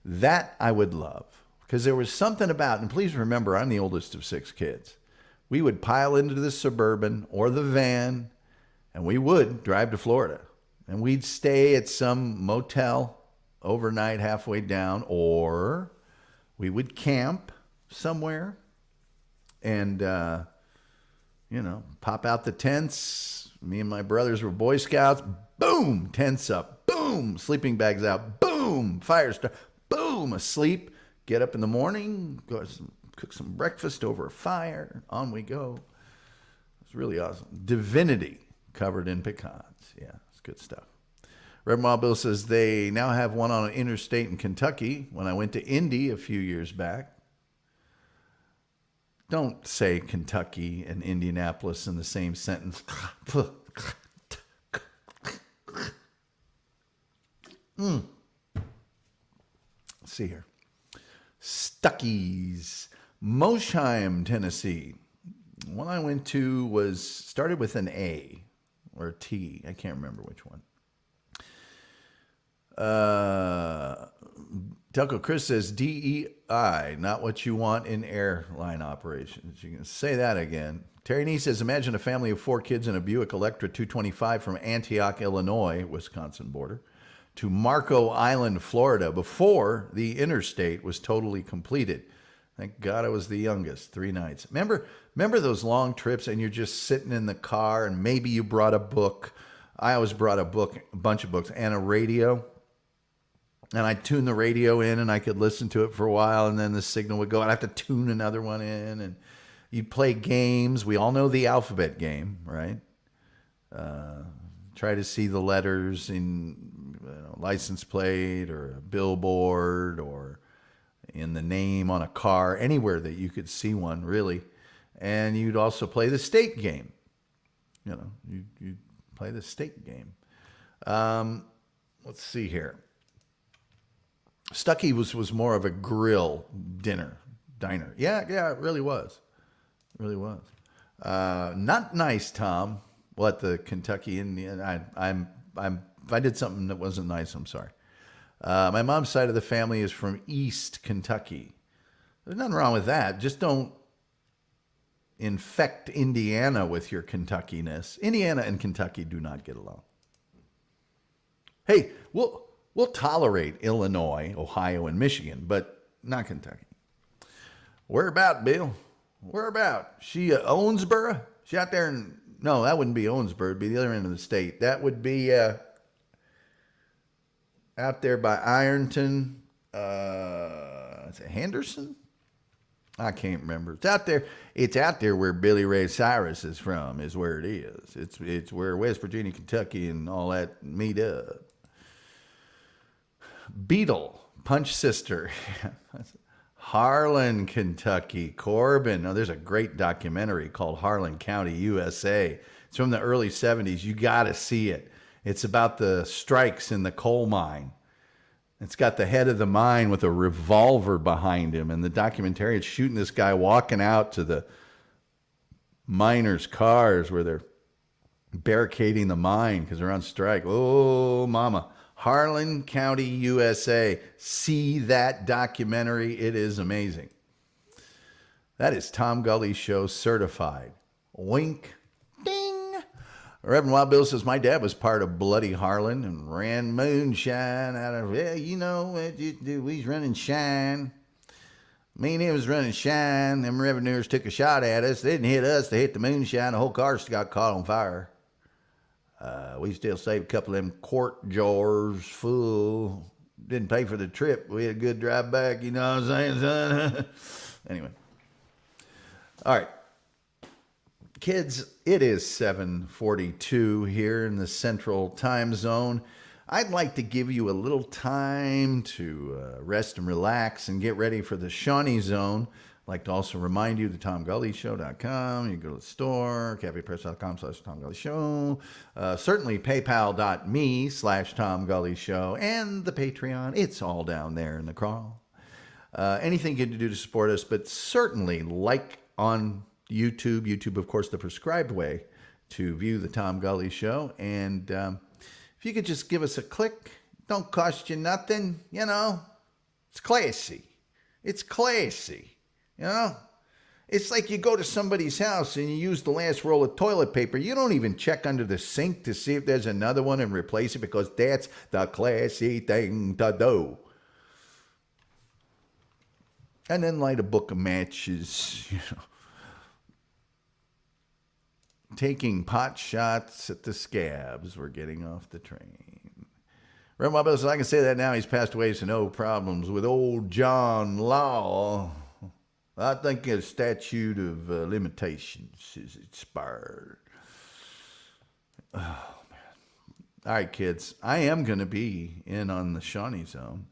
That I would love, because there was something about, and please remember, I'm the oldest of 6 kids. We would pile into the Suburban or the van, and we would drive to Florida. And we'd stay at some motel overnight halfway down, or we would camp somewhere and, pop out the tents. Me and my brothers were Boy Scouts. Boom, tents up. Boom, sleeping bags out. Boom, fire start. Boom, asleep. Get up in the morning, cook some breakfast over a fire. On we go. It's really awesome. Divinity covered in pecans. Yeah, it's good stuff. Reverend Wild Bill says they now have one on an interstate in Kentucky. When I went to Indy a few years back. Don't say Kentucky and Indianapolis in the same sentence. Let's see here. Stuckey's, Mosheim, Tennessee. One I went to started with an A or a T. I can't remember which one. Telco Chris says DEI, not what you want in airline operations. You can say that again. Terry Nee says, imagine a family of 4 kids in a Buick Electra 225 from Antioch, Illinois, Wisconsin border, to Marco Island, Florida, before the interstate was totally completed. Thank God I was the youngest, 3 nights. Remember those long trips and you're just sitting in the car and maybe you brought a book. I always brought a bunch of books, and a radio. And I'd tune the radio in and I could listen to it for a while, and then the signal would go. I'd have to tune another one in, and you'd play games. We all know the alphabet game, right? Try to see the letters in license plate or a billboard or in the name on a car, anywhere that you could see one, really. And you'd also play the state game. You'd play the state game. Let's see here. Stuckey was more of a grill diner. Yeah, it really was. It really was. Not nice, Tom. What, the Kentucky Indian? If I did something that wasn't nice, I'm sorry. My mom's side of the family is from East Kentucky. There's nothing wrong with that. Just don't infect Indiana with your Kentucky-ness. Indiana and Kentucky do not get along. Hey, we'll tolerate Illinois, Ohio, and Michigan, but not Kentucky. Where about, Bill? Where about? She Owensboro? She out there in... No, that wouldn't be Owensboro. It'd be the other end of the state. That would be out there by Ironton. Is it Henderson? I can't remember. It's out there. It's out there where Billy Ray Cyrus is from, is where it is. It's where West Virginia, Kentucky, and all that meet up. Beetle, Punch Sister. Harlan, Kentucky. Corbin. Oh, there's a great documentary called Harlan County, USA. It's from the early 70s. You got to see it. It's about the strikes in the coal mine. It's got the head of the mine with a revolver behind him. And the documentary, it's shooting this guy walking out to the miners' cars where they're barricading the mine because they're on strike. Oh, mama. Harlan County, USA. See that documentary. It is amazing. That is Tom Gully Show certified. Wink. Ding. Reverend Wild Bill says, my dad was part of Bloody Harlan and ran moonshine out of, he's running shine. Me and him was running shine. Them revenuers took a shot at us. They didn't hit us. They hit the moonshine. The whole car got caught on fire. We still saved a couple of them quart jars full. Didn't pay for the trip. We had a good drive back. You know what I'm saying, son? Anyway. All right. Kids, it is 7:42 here in the Central Time Zone. I'd like to give you a little time to rest and relax and get ready for the Shawnee Zone. I'd like to also remind you, the TomGullyShow.com. You can go to the store, cafepress.com/TomGullyShow. Certainly PayPal.me/TomGullyShow. And the Patreon. It's all down there in the crawl. Anything you can do to support us, but certainly like on YouTube. YouTube, of course, the prescribed way to view the Tom Gully Show. And if you could just give us a click, don't cost you nothing, you know. It's classy. It's classy, you know. It's like you go to somebody's house and you use the last roll of toilet paper. You don't even check under the sink to see if there's another one and replace it because that's the classy thing to do. And then light a book of matches, you know. Taking pot shots at the scabs. We're getting off the train. Reverend Bob says, I can say that now. He's passed away, so no problems with old John Law. I think a statute of limitations is expired. Oh, man. All right, kids. I am going to be in on the Shawnee Zone.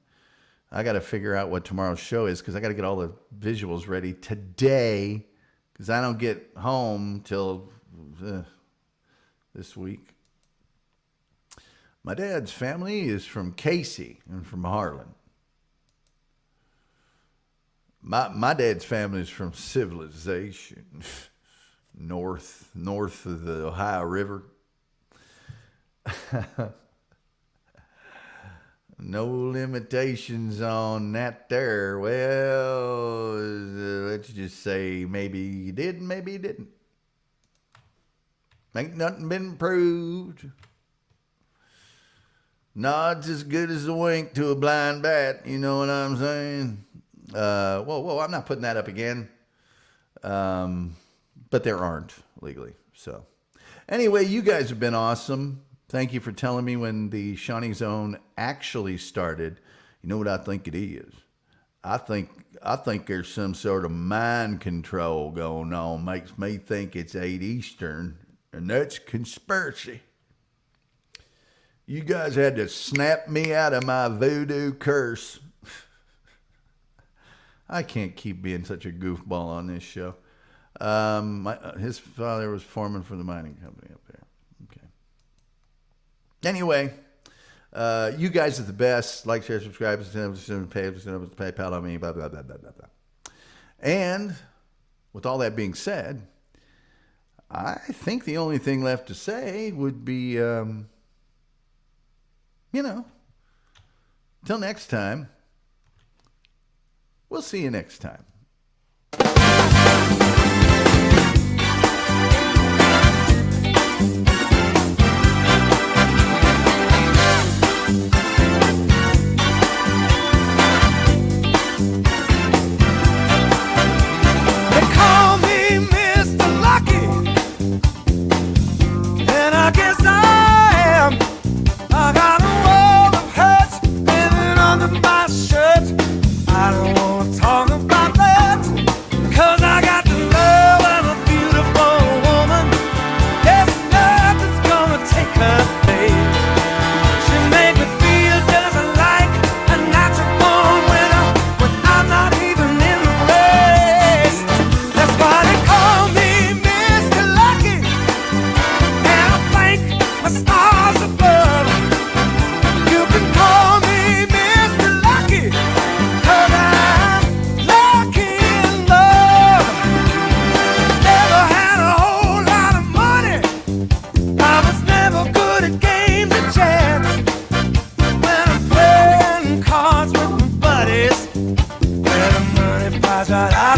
I got to figure out what tomorrow's show is because I got to get all the visuals ready today because I don't get home till this week. My dad's family is from Casey and from Harlan. My dad's family is from Civilization, north of the Ohio River. No limitations on that there. Well, let's just say maybe you did, maybe you didn't. Ain't nothing been proved. Nod's as good as a wink to a blind bat. You know what I'm saying? Whoa, I'm not putting that up again. But there aren't legally. So anyway, you guys have been awesome. Thank you for telling me when the Shawnee Zone actually started. You know what I think it is? I think there's some sort of mind control going on. Makes me think it's 8 Eastern. And that's conspiracy. You guys had to snap me out of my voodoo curse. I can't keep being such a goofball on this show. His father was foreman for the mining company up there. Okay. Anyway, you guys are the best. Like, share, subscribe, PayPal on me, blah, blah, blah, blah, blah, blah. And with all that being said, I think the only thing left to say would be, till next time. We'll see you next time. I don't want to talk about that. what I